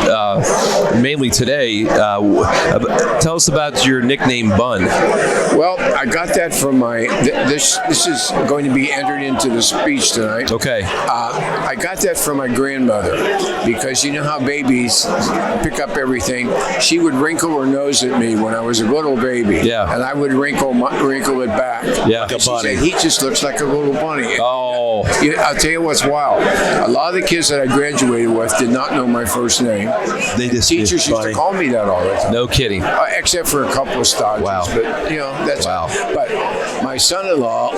mainly today. Tell us about your nickname, Bun. Well, I got that from my. This is going to be entered into the speech tonight. Okay. I got that from my grandmother because you know how babies pick up everything. She would wrinkle her nose at me when I was a little baby. Yeah. And I would wrinkle it back. Yeah. Like a She bunny. said, he just looks like a little bunny. Oh. I'll tell you what's wild. A lot of the kids that I graduated with did not know my first name. They just Teachers used to call me that all the time. No kidding. Except for a couple of stodges. Wow. But, that's Wow. But my son-in-law,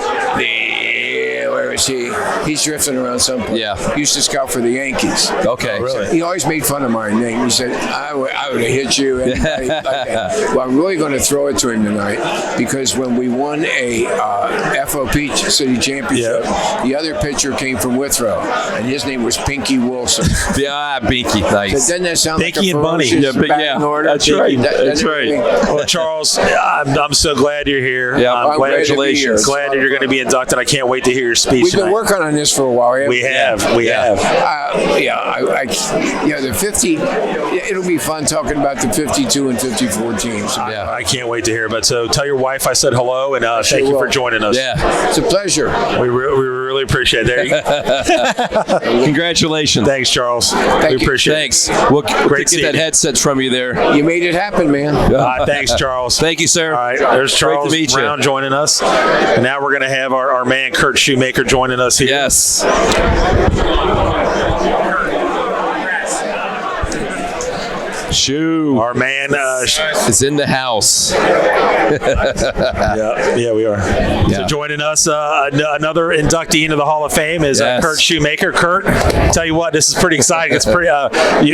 where is he? He's drifting around someplace. Yeah. He used to scout for the Yankees. Okay. Really? He always made fun of my name. He said, I would have hit you. Anybody like that. Well, I'm really going to throw it to him tonight because when we won a FOP City Championship, the other pitcher came from Withrow, and his name was Pinky Wilson. Yeah, Binky. Nice. Doesn't that sound Pinky like a and Bunny. ferocious Yeah, batting order? that's right. That's right. Well, Charles, I'm so glad you're here. Yeah, I'm glad to be here. congratulations. Glad that you're going to be inducted. I can't wait to hear your speech We've been tonight. working on this for a while. We have. The 50. It'll be fun talking about the 52 and 54 teams. Yeah. I can't wait to hear about it. So tell your wife I said hello, and thank you will. for joining us. Yeah. It's a pleasure. We really appreciate it. There you go. Congratulations. Thanks, Charles. Thank we you. appreciate Thanks. it. We'll Great get seeing that you. headset from you there. You made it happen, man. Thanks, Charles. Thank you, sir. All right, there's Great Charles to meet you. Brown joining us. And now we're going to have our man, Kurt Shoemaker, joining us here. Yes. Shoo. Our man is in the house. Yeah, we are. So joining us, another inductee into the Hall of Fame is Kurt Shoemaker. Kurt, tell you what, this is pretty exciting. It's pretty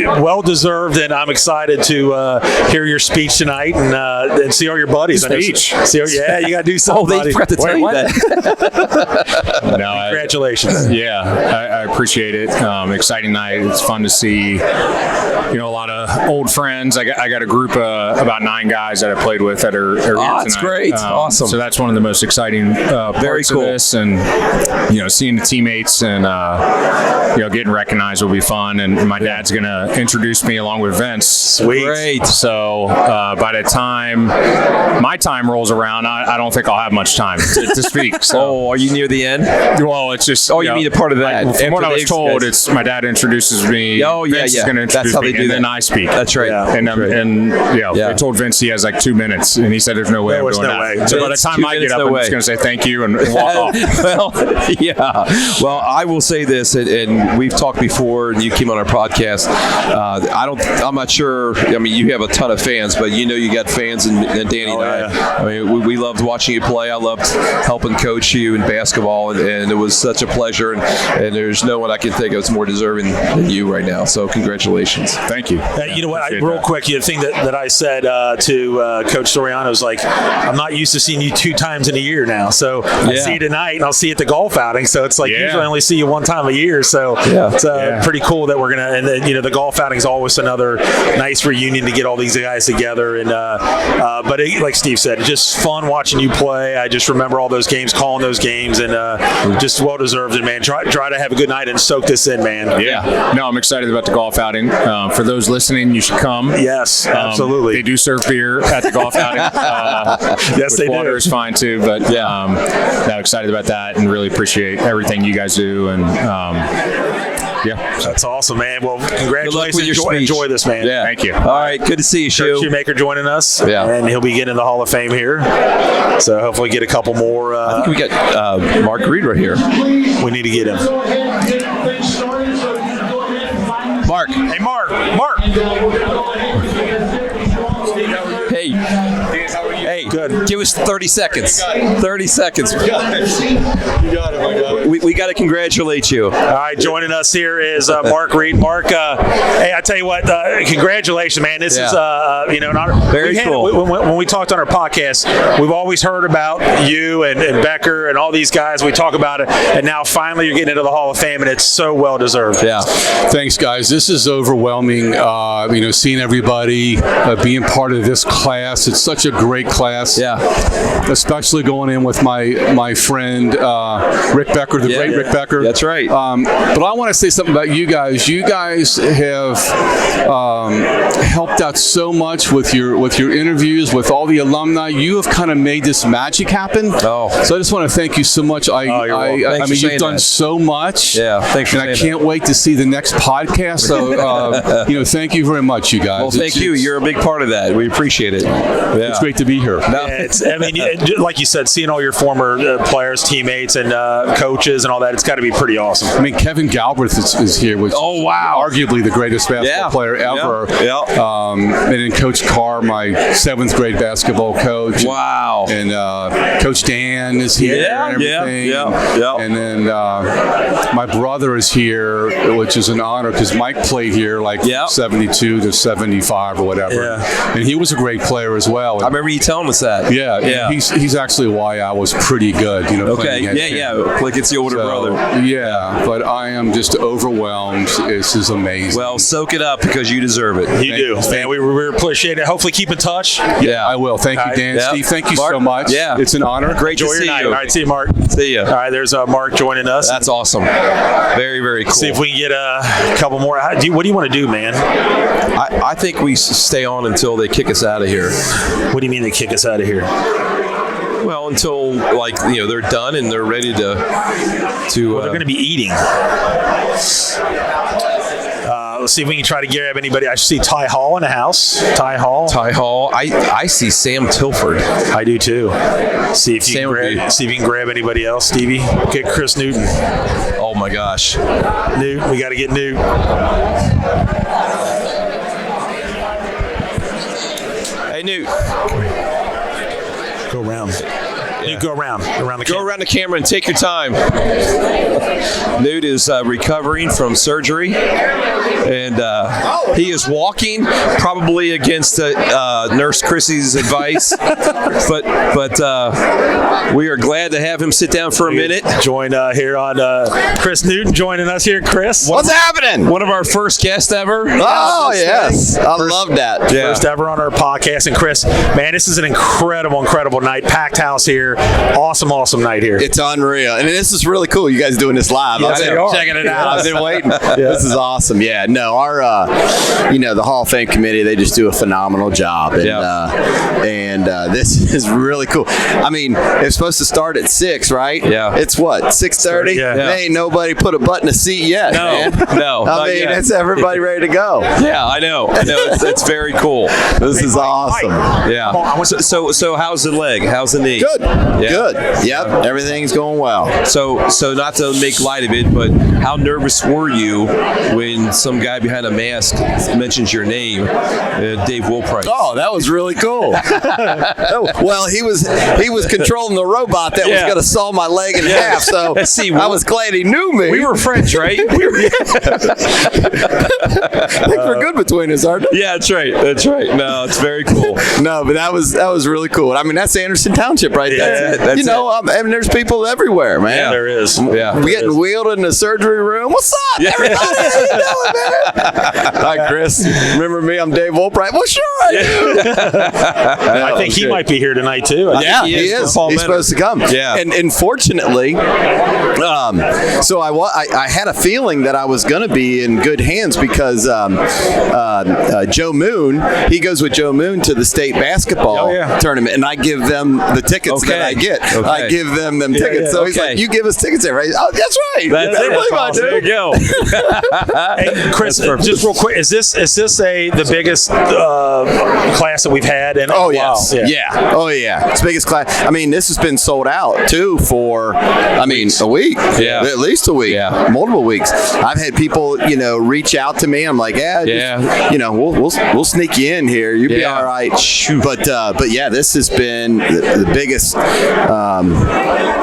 well deserved, and I'm excited to hear your speech tonight and see all your buddies. Speech? You got to do something. Oh, they forgot to tell you that. Congratulations. I appreciate it. Exciting night. It's fun to see, a lot of old friends. I got a group of about 9 guys that I played with that are here tonight. That's great. Awesome. So that's one of the most exciting parts cool. of this, and seeing the teammates and getting recognized will be fun. And my dad's going to introduce me along with Vince. Sweet. Great. So by the time my time rolls around, I don't think I'll have much time to speak. So. Are you near the end? Well, it's just. Oh, you mean a part of that? From what I was After told, they've- it's my dad introduces me. Oh, yeah, Vince yeah. is going to That's introduce how me, they do and that. then I speak. That's right. They told Vince he has like 2 minutes, and he said there's no way I'm there's doing no that. way. So by the Vince, time 2 I get minutes, up, no I'm way. just going to say thank you and walk off. Well, I will say this, and we've talked before, and you came on our podcast. I'm not sure. I mean, you have a ton of fans, but you got fans, and Danny and I. I mean, we loved watching you play. I loved helping coach you in basketball, and it was such a pleasure. And there's no one I can think of that's more deserving than you right now. So congratulations. Thank you. You know what? Real quick, the thing that I said to Coach Soriano is like, I'm not used to seeing you 2 times in a year now. So I see you tonight, and I'll see you at the golf outing. So it's like usually I only see you 1 time a year. So it's pretty cool that we're gonna. And then the golf outing is always another nice reunion to get all these guys together. And but like Steve said, just fun watching you play. I just remember all those games, calling those games, and just well deserved. And man, try to have a good night and soak this in, man. Yeah. No, I'm excited about the golf outing. For those listening, you should come. Yes, absolutely. They do serve beer at the golf outing. Yes, they do. Water is fine too, but I'm excited about that and really appreciate everything you guys do. And that's awesome, man. Well, congratulations. With your enjoy this, man. Yeah. Thank you. All right, good to see you, Shu. Shoemaker joining us. Yeah. And he'll be getting in the Hall of Fame here. So hopefully get a couple more. I think we got Mark Reed right here. We need to get him. Mark. Hey, Mark. Mark. Hey. Hey, good. Give us 30 seconds. 30 seconds. You got it. We got to congratulate you. All right, joining us here is Mark Reed. Mark, hey, I tell you what, congratulations, man. This is an honor. Very cool. When we talked on our podcast, we've always heard about you and Becker and all these guys. We talk about it, and now finally you're getting into the Hall of Fame, and it's so well deserved. Yeah. Thanks, guys. This is overwhelming. Seeing everybody, being part of this class. It's such a great class. Yeah. Especially going in with my friend Rick Becker, the great Rick Becker. That's right. But I want to say something about you guys. You guys have helped out so much with your interviews, with all the alumni. You have kind of made this magic happen. Oh. So I just want to thank you so much. I mean, you've done so much. Yeah. Thanks for saying that. And I can't wait to see the next podcast. So, thank you very much, you guys. Well, thank you. You're a big part of that. We appreciate it. Yeah. It's great to be here. Like you said, seeing all your former players, teammates, and coaches and all that, it's got to be pretty awesome. I mean, Kevin Galbraith is here, which is arguably the greatest basketball player ever. Yeah. And then Coach Carr, my 7th grade basketball coach. Wow. And Coach Dan is here and everything. Yeah. And then my brother is here, which is an honor because Mike played here 72 to 75 or whatever. Yeah. And he was a great player as well. I remember you telling us that. Yeah. Yeah. He's actually why I was pretty good. Okay. Yeah. Like it's the older brother. Yeah. But I am just overwhelmed. This is amazing. Well, soak it up because you deserve it. You do, man. We appreciate it. Hopefully, keep in touch. Yeah, I will. Thank you, Dan. Steve, thank you so much. Yeah. It's an honor. Great to see you. All right, see you, Mark. See you. All right, there's Mark joining us. That's awesome. Very, very cool. See if we can get a couple more. What do you want to do, man? I think we stay on until they kick us out of here. What do you mean they kick us out of here? Well, until they're done and they're ready to. Well, they're going to be eating. Let's see if we can try to grab anybody. I see Ty Hall in the house. Ty Hall. I see Sam Tilford. I do too. See if you can grab anybody else, Stevie. Get Chris Newton. Oh my gosh. Newt. We got to get Newt. Hey, Newt. Go around. Newt, go around the camera. Go around the camera and take your time. Newt is recovering from surgery, and he is walking, probably against Nurse Chrissy's advice. but we are glad to have him sit down for a minute. Join here on Chris Newton joining us here. Chris, what's happening? One of our first guests ever. Oh yes, I love that. First ever on our podcast. And Chris, man, this is an incredible night. Packed house here. Awesome night here. It's unreal, and this is really cool. You guys doing this live? Yes, I've been checking it out. I've been waiting. This is awesome. Yeah, no, our the Hall of Fame committee, they just do a phenomenal job, and this is really cool. I mean, it's supposed to start at 6, right? Yeah. It's what 6:30. Yeah. Ain't nobody put a butt in a seat yet. Man. No. I mean, it's everybody ready to go. Yeah, I know. It's very cool. This is awesome. Yeah. So how's the leg? How's the knee? Good. Yeah. Good. Yep. Everything's going well. So not to make light of it, but how nervous were you when some guy behind a mask mentions your name, Dave Wilprice. Oh, that was really cool. Well, he was controlling the robot that was going to saw my leg in half. So I was glad he knew me. We were friends, right? I think we're good between us, aren't we? Yeah, that's right. That's right. No, it's very cool. No, but that was really cool. I mean, that's Anderson Township right there. That's it. I mean, there's people everywhere, man. Yeah, there is. Yeah, we're getting wheeled in the surgery room. What's up, everybody? How you doing, man? Hi, Chris. Remember me? I'm Dave Wilbright. Well, sure I do. I think he might be here tonight too. He is. He's supposed to come. Yeah. And fortunately, so I had a feeling that I was going to be in good hands because Joe Moon, he goes with Joe Moon to the state basketball tournament, and I give them the tickets that I get. Okay. I give them tickets. So he's like, "You give us tickets there, right?" Oh, that's right. That's it. There you go. Hey, Chris, just real quick, is this the biggest class that we've had in a while? Yeah. Oh yeah, it's the biggest class. I mean, this has been sold out too for a week. Yeah, at least a week. Yeah, multiple weeks. I've had people reach out to me. I'm like, we'll sneak you in here. You'll be all right. But yeah, this has been the biggest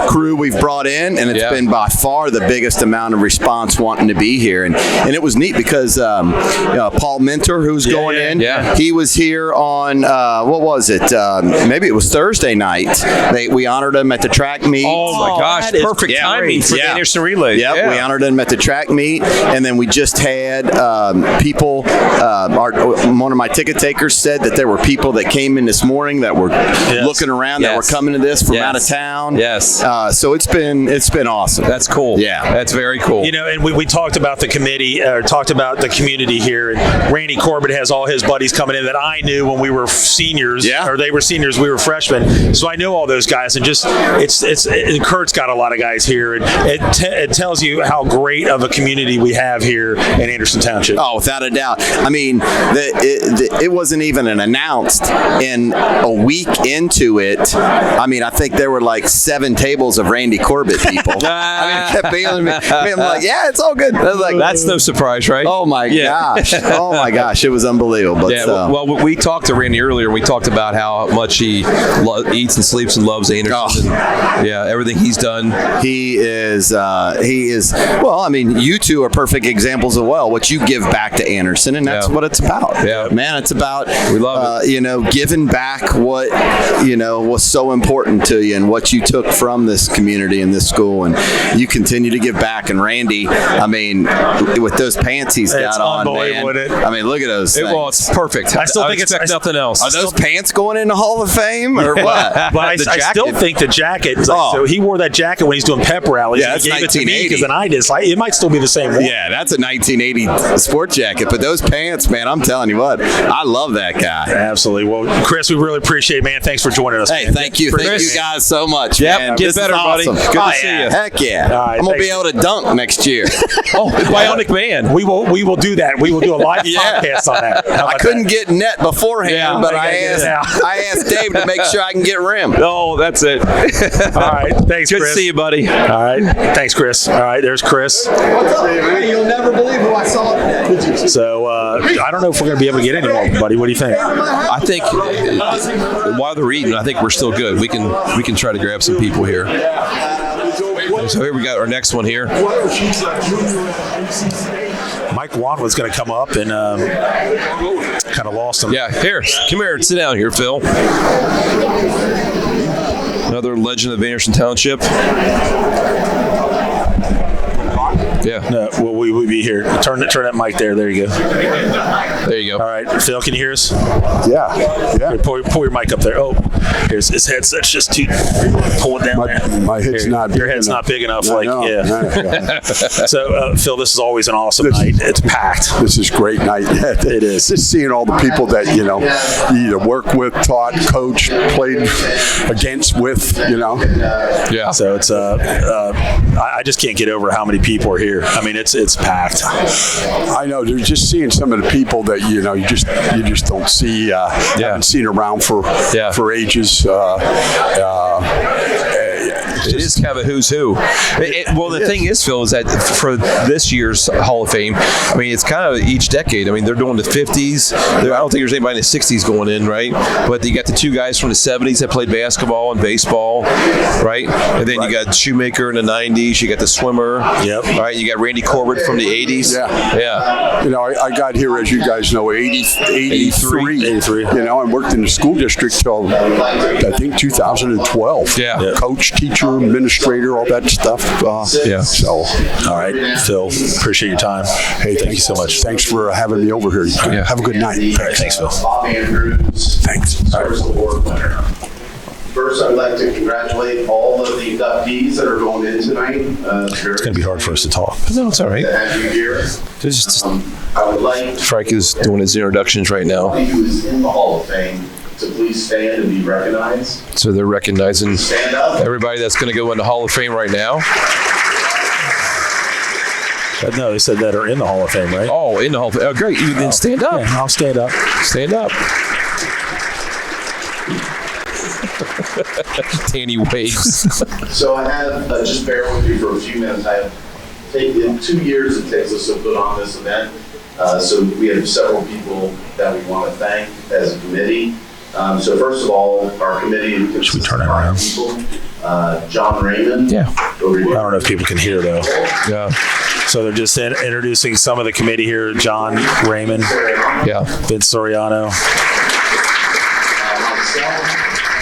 crew we've brought in, and it's been by far the biggest amount of response wanting to be here. And it was neat because Paul Mentor, who's going in, he was here on what was it? Maybe it was Thursday night. We honored him at the track meet. Oh my gosh, perfect timing for the Anderson Relay. Yeah, we honored him at the track meet, and then we just had people. One of my ticket takers said that there were people that came in this morning that were looking around, that were coming to this from out of town. Yes. So it's been awesome. That's cool. Yeah, that's very cool. And we talked about the committee, talked about the community here, and Randy Corbett has all his buddies coming in that I knew when we were seniors, or they were seniors, we were freshmen. So I know all those guys, and just Kurt's got a lot of guys here, and it tells you how great of a community we have here in Anderson Township. Oh, without a doubt. I mean, it wasn't even announced, and a week into it, I mean, I think there were like 7 tables of Randy Corbett people. I mean, it kept being me. I'm like, yeah, it's all good. I was like, that's no surprise, right? Oh my gosh! Oh my gosh! It was unbelievable. But, well, we talked to Randy earlier. We talked about how much he eats and sleeps and loves Anderson. And, everything he's done. He is. Well, I mean, you two are perfect examples of what you give back to Anderson, and that's what it's about. Yeah, man, it's about we love it. Giving back what was so important to you and what you took from this community and this school, and you continue to give back. And Randy, I mean, with those pants he's got on, man. I mean, look at those things. Well, it's perfect. I still think it's nothing else. Are those pants going in the Hall of Fame or what? But I still think the jacket. So he wore that jacket when he's doing pep rallies. Yeah, that's he gave it to me 1980. because then I just it might still be the same one. Yeah, that's a 1980 sport jacket. But those pants, man, I'm telling you what, I love that guy. Absolutely. Well, Chris, we really appreciate it, man. Thanks for joining us. Hey, man. thank you guys so much. Yep, man. get This better, is awesome. buddy. Good to see you. Heck yeah! All right, I'm gonna be able to dunk next year. Bionic Man. We will do that. We will do a live podcast on that. I couldn't get net beforehand, but I asked Dave to make sure I can get rim. Oh, that's it. All right, thanks, Good Chris. to see you, buddy. All right, thanks, Chris. All right, there's Chris. What's up, man? You'll never believe who I saw. So I don't know if we're going to be able to get any more, buddy. What do you think? I think while they're eating, I think we're still good. We can try to grab some people here. So here we got our next one here. Mike Wadley's going to come up and kind of lost him. Yeah, here. Come here. Sit down here, Phil. Another legend of Anderson Township. Yeah. No, well, we be here. Turn that mic there. There you go. There you go. All right, Phil, can you hear us? Yeah. Here, pull your mic up there. Oh, here's his headset's just too. Pull it down there. My head's not big Your head's enough. not big enough. No, no. So, Phil, this is always an awesome night. It's packed. This is a great night. It is. Just seeing all the people that, you either work with, taught, coached, played against with, Yeah. So it's I just can't get over how many people are here. I mean, it's packed. I know. They're just seeing some of the people that you just don't see. Haven't seen around for ages. It is kind of a who's who. Well, the thing is, Phil, is that for this year's Hall of Fame, I mean, it's kind of each decade. I mean, they're doing the 50s. I don't think there's anybody in the 60s going in, right? But you got the two guys from the 70s that played basketball and baseball, right? And then you got Shoemaker in the 90s. You got the swimmer. Yep. All right. You got Randy Corbett from the 80s. Yeah. You know, I got here, as you guys know, 83. You know, I worked in the school district till I think 2012. Yeah. Coach, teacher, administrator, all that stuff. So. All right, Phil. Appreciate your time. Hey, thank you so much. Thanks for having me over here. Yeah. Have a good night. All right, thanks, Phil. Bob Andrews, Thanks. Service Award winner. First, I'd like to congratulate all of the inductees that are going in tonight. It's going to be hard for us to talk. No, it's all right. To have you here. I would like Frank is doing his introductions right now. anybody who is in the Hall of Fame to please stand and be recognized. So they're recognizing Stand up. everybody that's going to go in the Hall of Fame right now. No, they said that are in the Hall of Fame, right? Oh, in the Hall of Fame. Oh, great. You then stand up. Yeah, I'll stand up. Stand up. Danny waves. So I have, just bear with me for a few minutes. I have taken 2 years it takes us to put on this event. So we have several people that we want to thank as a committee. So first of all, our committee consists of 5 people. John Raymond. Yeah. I don't know if people can hear though. Yeah. So they're just introducing some of the committee here. John Raymond. Yeah. Vince Soriano.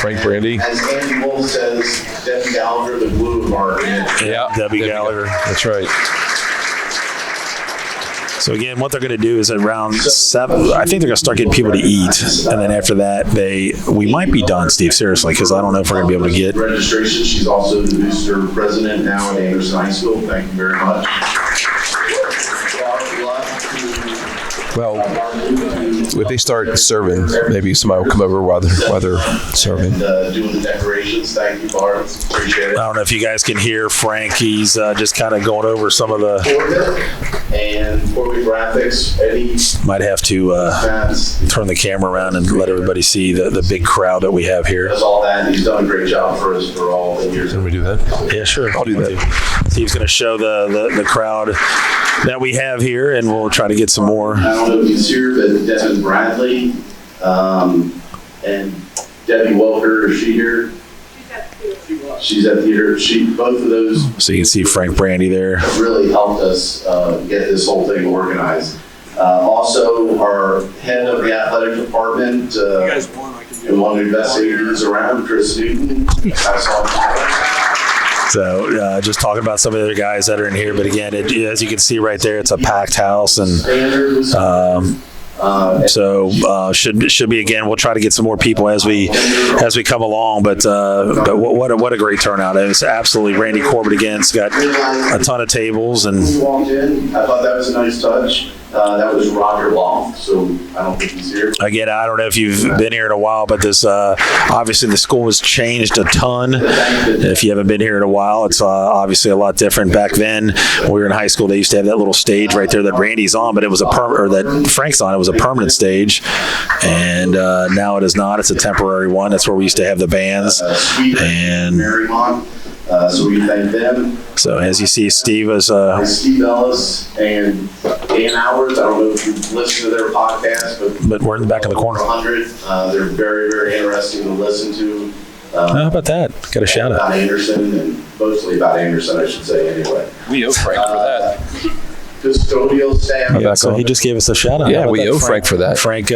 Frank Brandy. As Andy Wolf says, Debbie Gallagher, the glue of our committee. Yeah, Debbie Gallagher. That's right. So again, what they're going to do is at round 7, I think they're going to start getting people to eat, and then after that, we might be done, Steve. Seriously, because I don't know if we're going to be able to get registration. She's also the booster president now at Anderson High School. Thank you very much. Well, if they start serving, maybe somebody will come over while they're serving. And doing the decorations. Thank you, Barb. Appreciate it. I don't know if you guys can hear Frank. He's just kind of going over some of the. And for the graphics, Eddie might have to turn the camera around and let everybody see the big crowd that we have here. does all that. He's done a great job for us for all the years. Can we do that? Yeah, sure. I'll do that. Steve's going to show the crowd that we have here, and we'll try to get some more. I don't know if he's here, but Devin Bradley and Debbie Welker, is she here? She's at theater. Both of those So you can see Frank Brandy there. really helped us get this whole thing organized. Also, our head of the athletic department and one of the best leaders around, Chris Newton. I saw him. So just talking about some of the other guys that are in here, but again, as you can see right there, it's a packed house, and should be again. We'll try to get some more people as we come along. But what a great turnout! It was absolutely Randy Corbett again. It's got a ton of tables, and we walked in. I thought that was a nice touch. That was Roger Loft, so I don't think he's here. Again, I don't know if you've been here in a while, but this obviously the school has changed a ton. If you haven't been here in a while, it's obviously a lot different. Back then, when we were in high school, they used to have that little stage right there that Randy's on, but it was that Frank's on. It was a permanent stage, and now it is not. It's a temporary one. That's where we used to have the bands. And Marymount. So we thank them. So as you see, Steve is Steve Ellis and Dan Howard. I don't know if you've listened to their podcast, but we're in the back of the corner. 100. They're very, very interesting to listen to. How about that? Got a shout out. About Anderson, and mostly about Anderson, I should say, anyway. We owe Frank for that. Custodial staff. Yeah, so he just gave us a shout out. Yeah, we owe Frank for that. Frank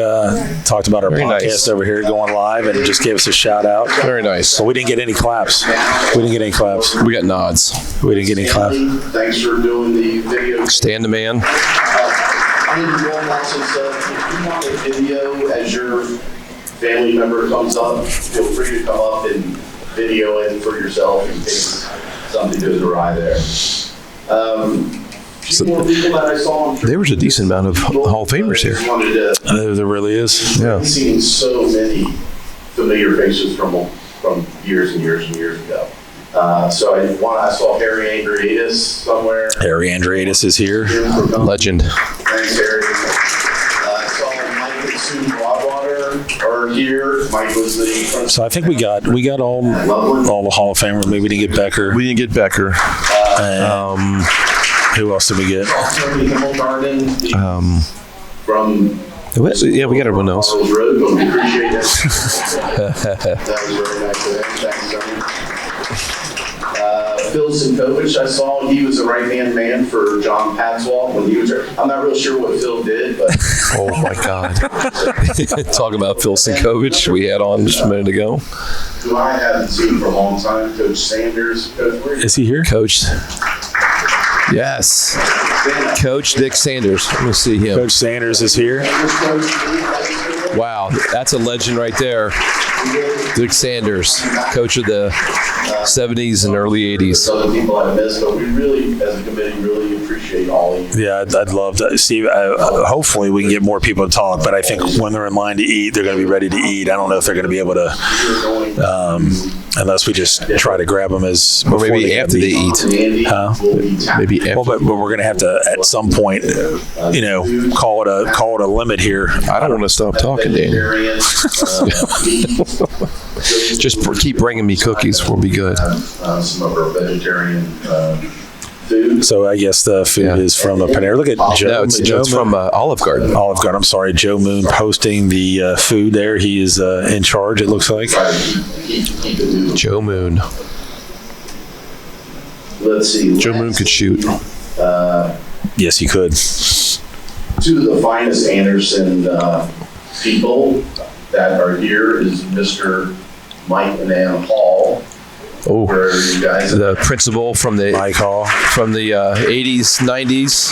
talked about our Very podcast nice. over here going live, and just gave us a shout out. Very nice. But we didn't get any claps. We got nods. We didn't get any claps. Thanks for doing the video. Stan the man. Andy Wolf also said, if you want a video as your family member comes up, feel free to come up and video it for yourself in case something goes awry there. There was a decent amount of Hall of Famers here. There really is. Yeah. I've seen so many familiar faces from years and years and years ago. So I saw Harry Andreatis somewhere. Harry Andreatis is here. Legend. Thanks, Harry. I saw Mike and Sue Broadwater. Potter are here. Mike was the principal. So I think we got all the Hall of Famers. Maybe we didn't get Becker. We didn't get Becker. Who else did we get? Attorney Himmelgarden from Yeah, we got everyone else. Charles Road, but we appreciate that. That was very nice of him. Thanks, Tony. Phil Sinkovich, I saw, he was a right-hand man for John Patswall when he was there. I'm not real sure what Phil did, but... Oh, my God. Talking about Phil Sinkovich, we had on just a minute ago. Who I haven't seen for a long time, Coach Sanders. Coach, where is he here? Coach. Yes. Coach Dick Sanders. Let me see him. Coach Sanders is here. Wow, that's a legend right there. Dick Sanders, coach of the 70s and early 80s. Other people I missed, but we really, as a committee, really appreciate all of you. Yeah, I'd love to. Steve, hopefully we can get more people to talk, but I think when they're in line to eat, they're going to be ready to eat. I don't know if they're going to be able to, unless we just try to grab them as... Or maybe after they eat. Maybe after. Well, but we're going to have to, at some point, call it a limit here. I don't want to stop talking, Daniel. Just keep bringing me cookies. We'll be good. Some of our vegetarian food. So I guess the food is from the Panera. Look at Joe. No, it's from Olive Garden. Olive Garden. I'm sorry, Joe Moon posting the food there. He is in charge, it looks like. Joe Moon. Let's see. Joe Moon could shoot. Yes, he could. Two of the finest Anderson people that are here is Mr. Mike and Ann Hall. Oh, you guys the principal from the Mike Hall from the 80s, 90s.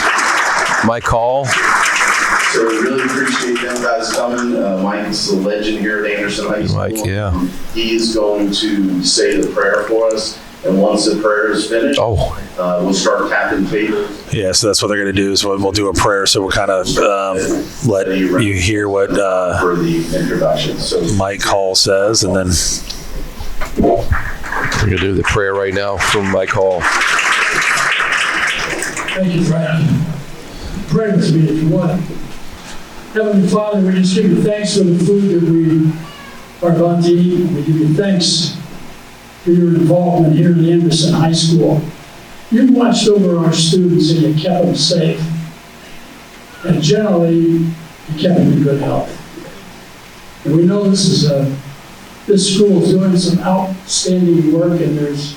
Mike Hall. So we really appreciate them guys coming. Mike's a legend here at Anderson High School. Mike, yeah. He is going to say the prayer for us, and once the prayer is finished, we'll start tapping tables. Yeah, so that's what they're going to do is we'll do a prayer. So we'll kind of let you hear what for the introduction. So Mike Hall says, and then we're going to do the prayer right now from Mike Hall. Thank you, Brad. Pray with me if you want. Heavenly Father, we just give you thanks for the food that we are about to eat. We give you thanks for your involvement here in Anderson High School. You watched over our students and you kept them safe. And generally, you kept them in good health. And we know this school is doing some outstanding work, and there's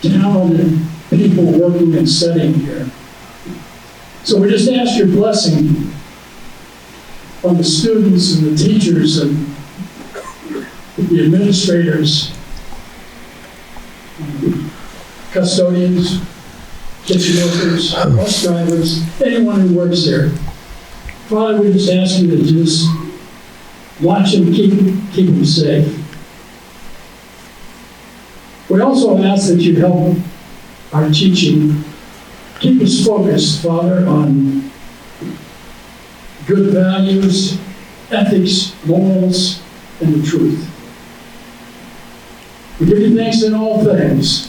talented people working and studying here. So we just ask your blessing on the students and the teachers and the administrators, custodians, kitchen workers, bus drivers, anyone who works there. Father, we just ask you to just watch them, keep them safe. We also ask that you help our teaching. Keep us focused, Father, on good values, ethics, morals, and the truth. We give you thanks in all things,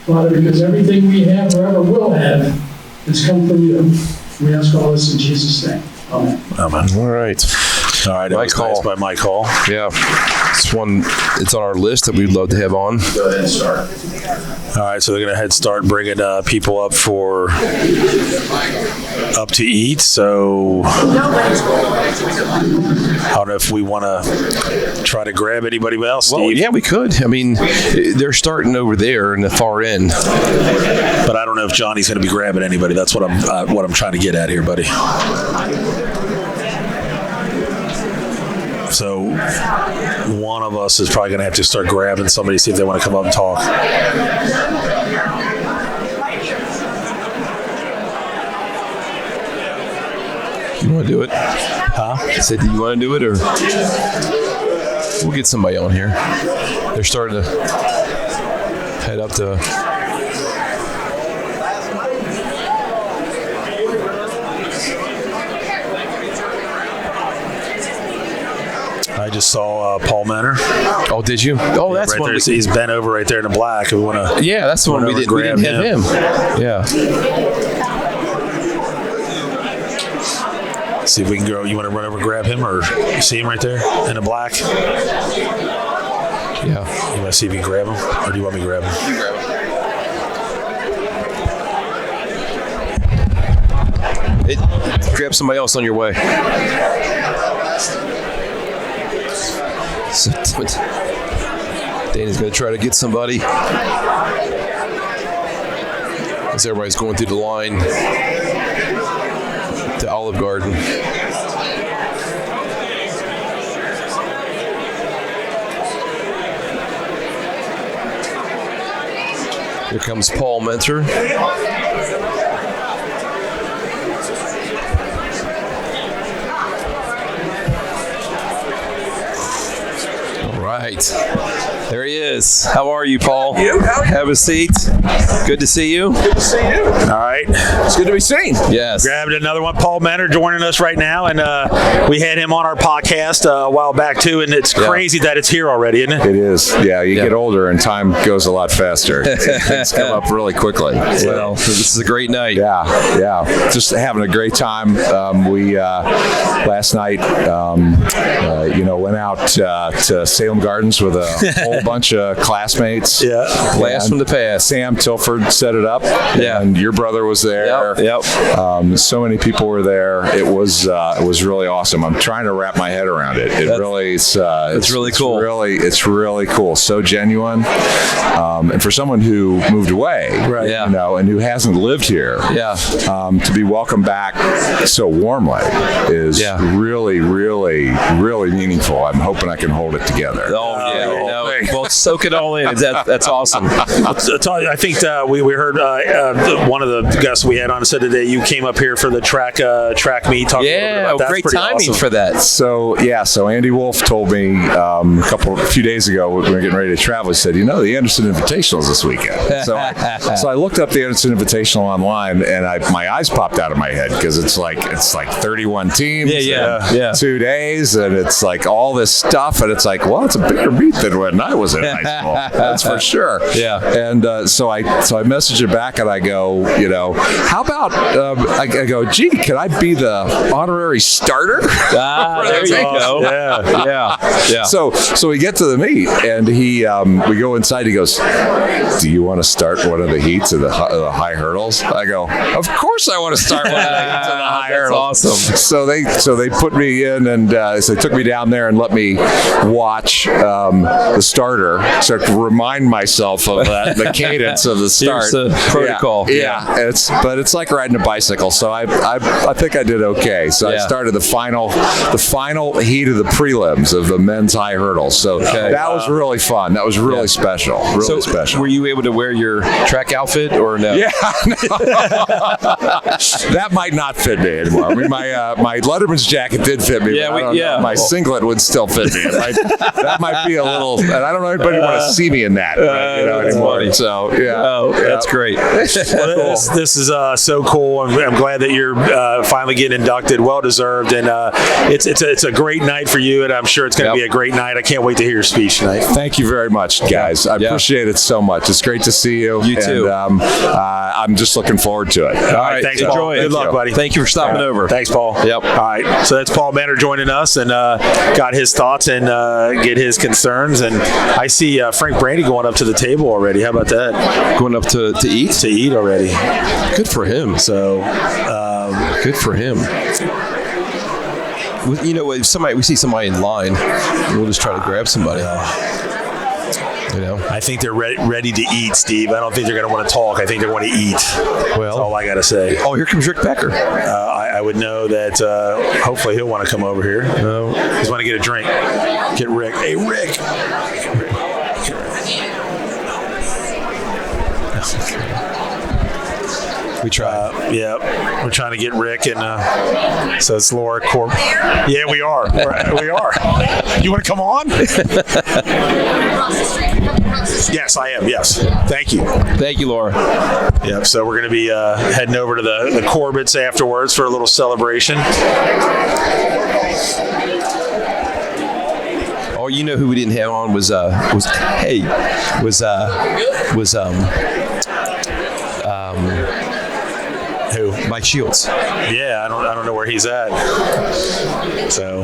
Father, because everything we have or ever will have has come from you. We ask all this in Jesus' name. Amen. Amen. All right. All right. Mike Hall. By Mike Hall. Yeah. It's on our list that we'd love to have on. Go ahead and start. All right, so they're going to head start bringing people up to eat. So I don't know if we want to try to grab anybody else. Well, Steve. yeah, we could. I mean, they're starting over there in the far end. But I don't know if Johnny's going to be grabbing anybody. That's what I'm trying to get at here, buddy. So one of us is probably going to have to start grabbing somebody, see if they want to come up and talk. You want to do it? Huh? I said, do you want to do it, or we'll get somebody on here? They're starting to head up to... I just saw Paul Manor. Oh, did you? Oh, that's right one. There. He's bent over right there in the black. We want to. Yeah, that's the one we didn't have him. Yeah. See if we can go. You want to run over and grab him, or you see him right there in the black? Yeah. You want to see if you can grab him, or do you want me to grab him? You grab him. Grab somebody else on your way. So, Danny's going to try to get somebody. As everybody's going through the line to Olive Garden. Here comes Paul Mentor. Right. There he is. How are you, Paul? Have a seat. Good to see you. Good to see you. All right. It's good to be seen. Yes. Grabbed another one. Paul Mentor joining us right now, and we had him on our podcast a while back too, and it's crazy that it's here already, isn't it? It is. Yeah, you get older and time goes a lot faster. Things come up really quickly. Well, this is a great night. Yeah. Just having a great time. We last night, went out to Salem Gardens with a whole bunch of classmates. Yeah. Blast from the past. Sam Tilford set it up. Yeah. And your brother was there. Yep. So many people were there. It was really awesome. I'm trying to wrap my head around it. It's really cool. It's really cool. So genuine. And for someone who moved away, right? Yeah. And who hasn't lived here, to be welcomed back so warmly is really, really, really meaningful. I'm hoping I can hold it together. Oh yeah. Well, soak it all in. That's awesome. I think we heard one of the guests we had on said today you came up here for the track meet. Talk a little bit about that. Great timing for that. So Andy Wolf told me a few days ago when we were getting ready to travel. He said, the Anderson Invitational is this weekend. So I looked up the Anderson Invitational online, and my eyes popped out of my head because it's like 31 teams, 2 days, and it's like all this stuff, and it's like, well, it's a bigger meet than when I was in high school. That's for sure. Yeah. And so I messaged her back, and I go, how about I go, gee, can I be the honorary starter? There you go. Yeah. So we get to the meet, and we go inside. He goes, do you want to start one of the heats of the high hurdles? I go, of course I want to start one of the heats of the high hurdles. Awesome. So they put me in, and so they took me down there and let me watch the starter, so to remind myself of the cadence of the start. Here's the protocol. Yeah. It's like riding a bicycle. So I think I did okay. So I started the final heat of the prelims of the men's high hurdles. So that was really fun. That was really special. Really special. Were you able to wear your track outfit or no? Yeah. That might not fit me anymore. I mean, my Letterman's jacket did fit me. Yeah. My singlet would still fit me. That might be a little, and I don't know anybody want to see me in that anymore. Funny. So that's great. Well, this is so cool. I'm glad that you're finally getting inducted. Well deserved, and it's a great night for you, and I'm sure it's going to be a great night. I can't wait to hear your speech tonight. Thank you very much, guys. I appreciate it so much. It's great to see you. You too. And I'm just looking forward to it. All right, thanks, Paul. Good luck, buddy. Thank you for stopping over. Thanks, Paul. Yep. All right, so that's Paul Mentor joining us, and got his thoughts and get his concerns. And I see Frank Brandy going up to the table already. How about that? Going up to eat? To eat already. Good for him. So, good for him. If we see somebody in line, we'll just try to grab somebody. I think they're ready to eat, Steve. I don't think they're going to want to talk. I think they want to eat. Well, that's all I got to say. Oh, here comes Rick Becker. I would know that hopefully he'll want to come over here. No. He's want to get a drink. Get Rick. Hey, Rick. We try. We're trying to get Rick, and so it's Laura Corp. Yeah, we are. We are. You want to come on? Yes, I am. Yes. Thank you. Thank you, Laura. Yep. So we're going to be heading over to the Corbett's afterwards for a little celebration. Oh, you know who we didn't have on was Mike Shields. Yeah, I don't know where he's at. So.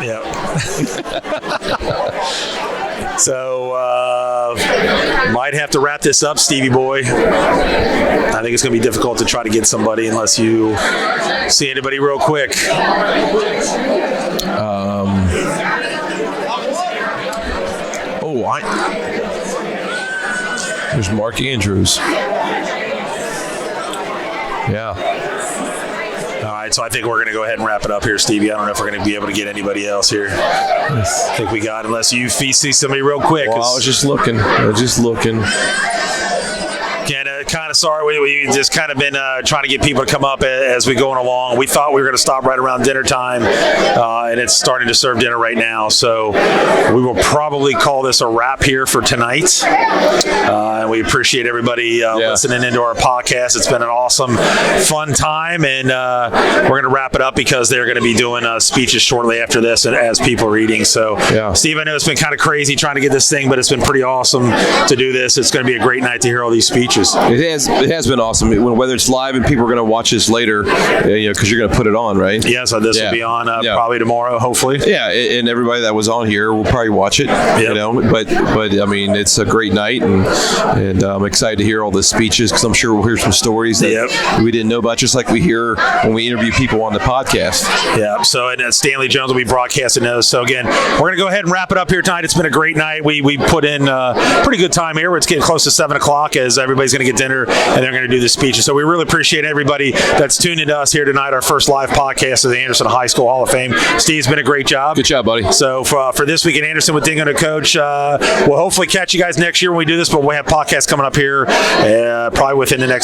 Yeah. So might have to wrap this up, Stevie boy. I think it's going to be difficult to try to get somebody unless you see anybody real quick. There's Mark Andrews. Yeah. All right, so I think we're going to go ahead and wrap it up here, Stevie. I don't know if we're going to be able to get anybody else here. I think we got, unless you see somebody real quick. Well, I was just looking. Again, kind of sorry. We just kind of been trying to get people to come up as we going along. We thought we were going to stop right around dinner time, and it's starting to serve dinner right now. So we will probably call this a wrap here for tonight. And we appreciate everybody listening into our podcast. It's been an awesome, fun time, and we're going to wrap it up because they're going to be doing speeches shortly after this as people are eating. So, Steve, I know it's been kind of crazy trying to get this thing, but it's been pretty awesome to do this. It's going to be a great night to hear all these speeches. It has been awesome. Whether it's live and people are going to watch this later, because you're going to put it on, right? Yeah, so this will be on probably tomorrow, hopefully. Yeah, and everybody that was on here will probably watch it. But I mean, it's a great night, and I'm excited to hear all the speeches because I'm sure we'll hear some stories that we didn't know about, just like we hear when we interview people on the podcast. Yeah. So and Stanley Jones will be broadcasting those. So again, we're going to go ahead and wrap it up here tonight. It's been a great night. We put in pretty good time here. It's getting close to 7:00 as everybody's going to get dinner and they're going to do the speeches. So we really appreciate everybody that's tuned into us here tonight, our first live podcast of the Anderson High School Hall of Fame. Steve's been a great job. Good job, buddy. So for this week in Anderson with Dingo to Coach, we'll hopefully catch you guys next year when we do this, but we'll have podcasts coming up here probably within the next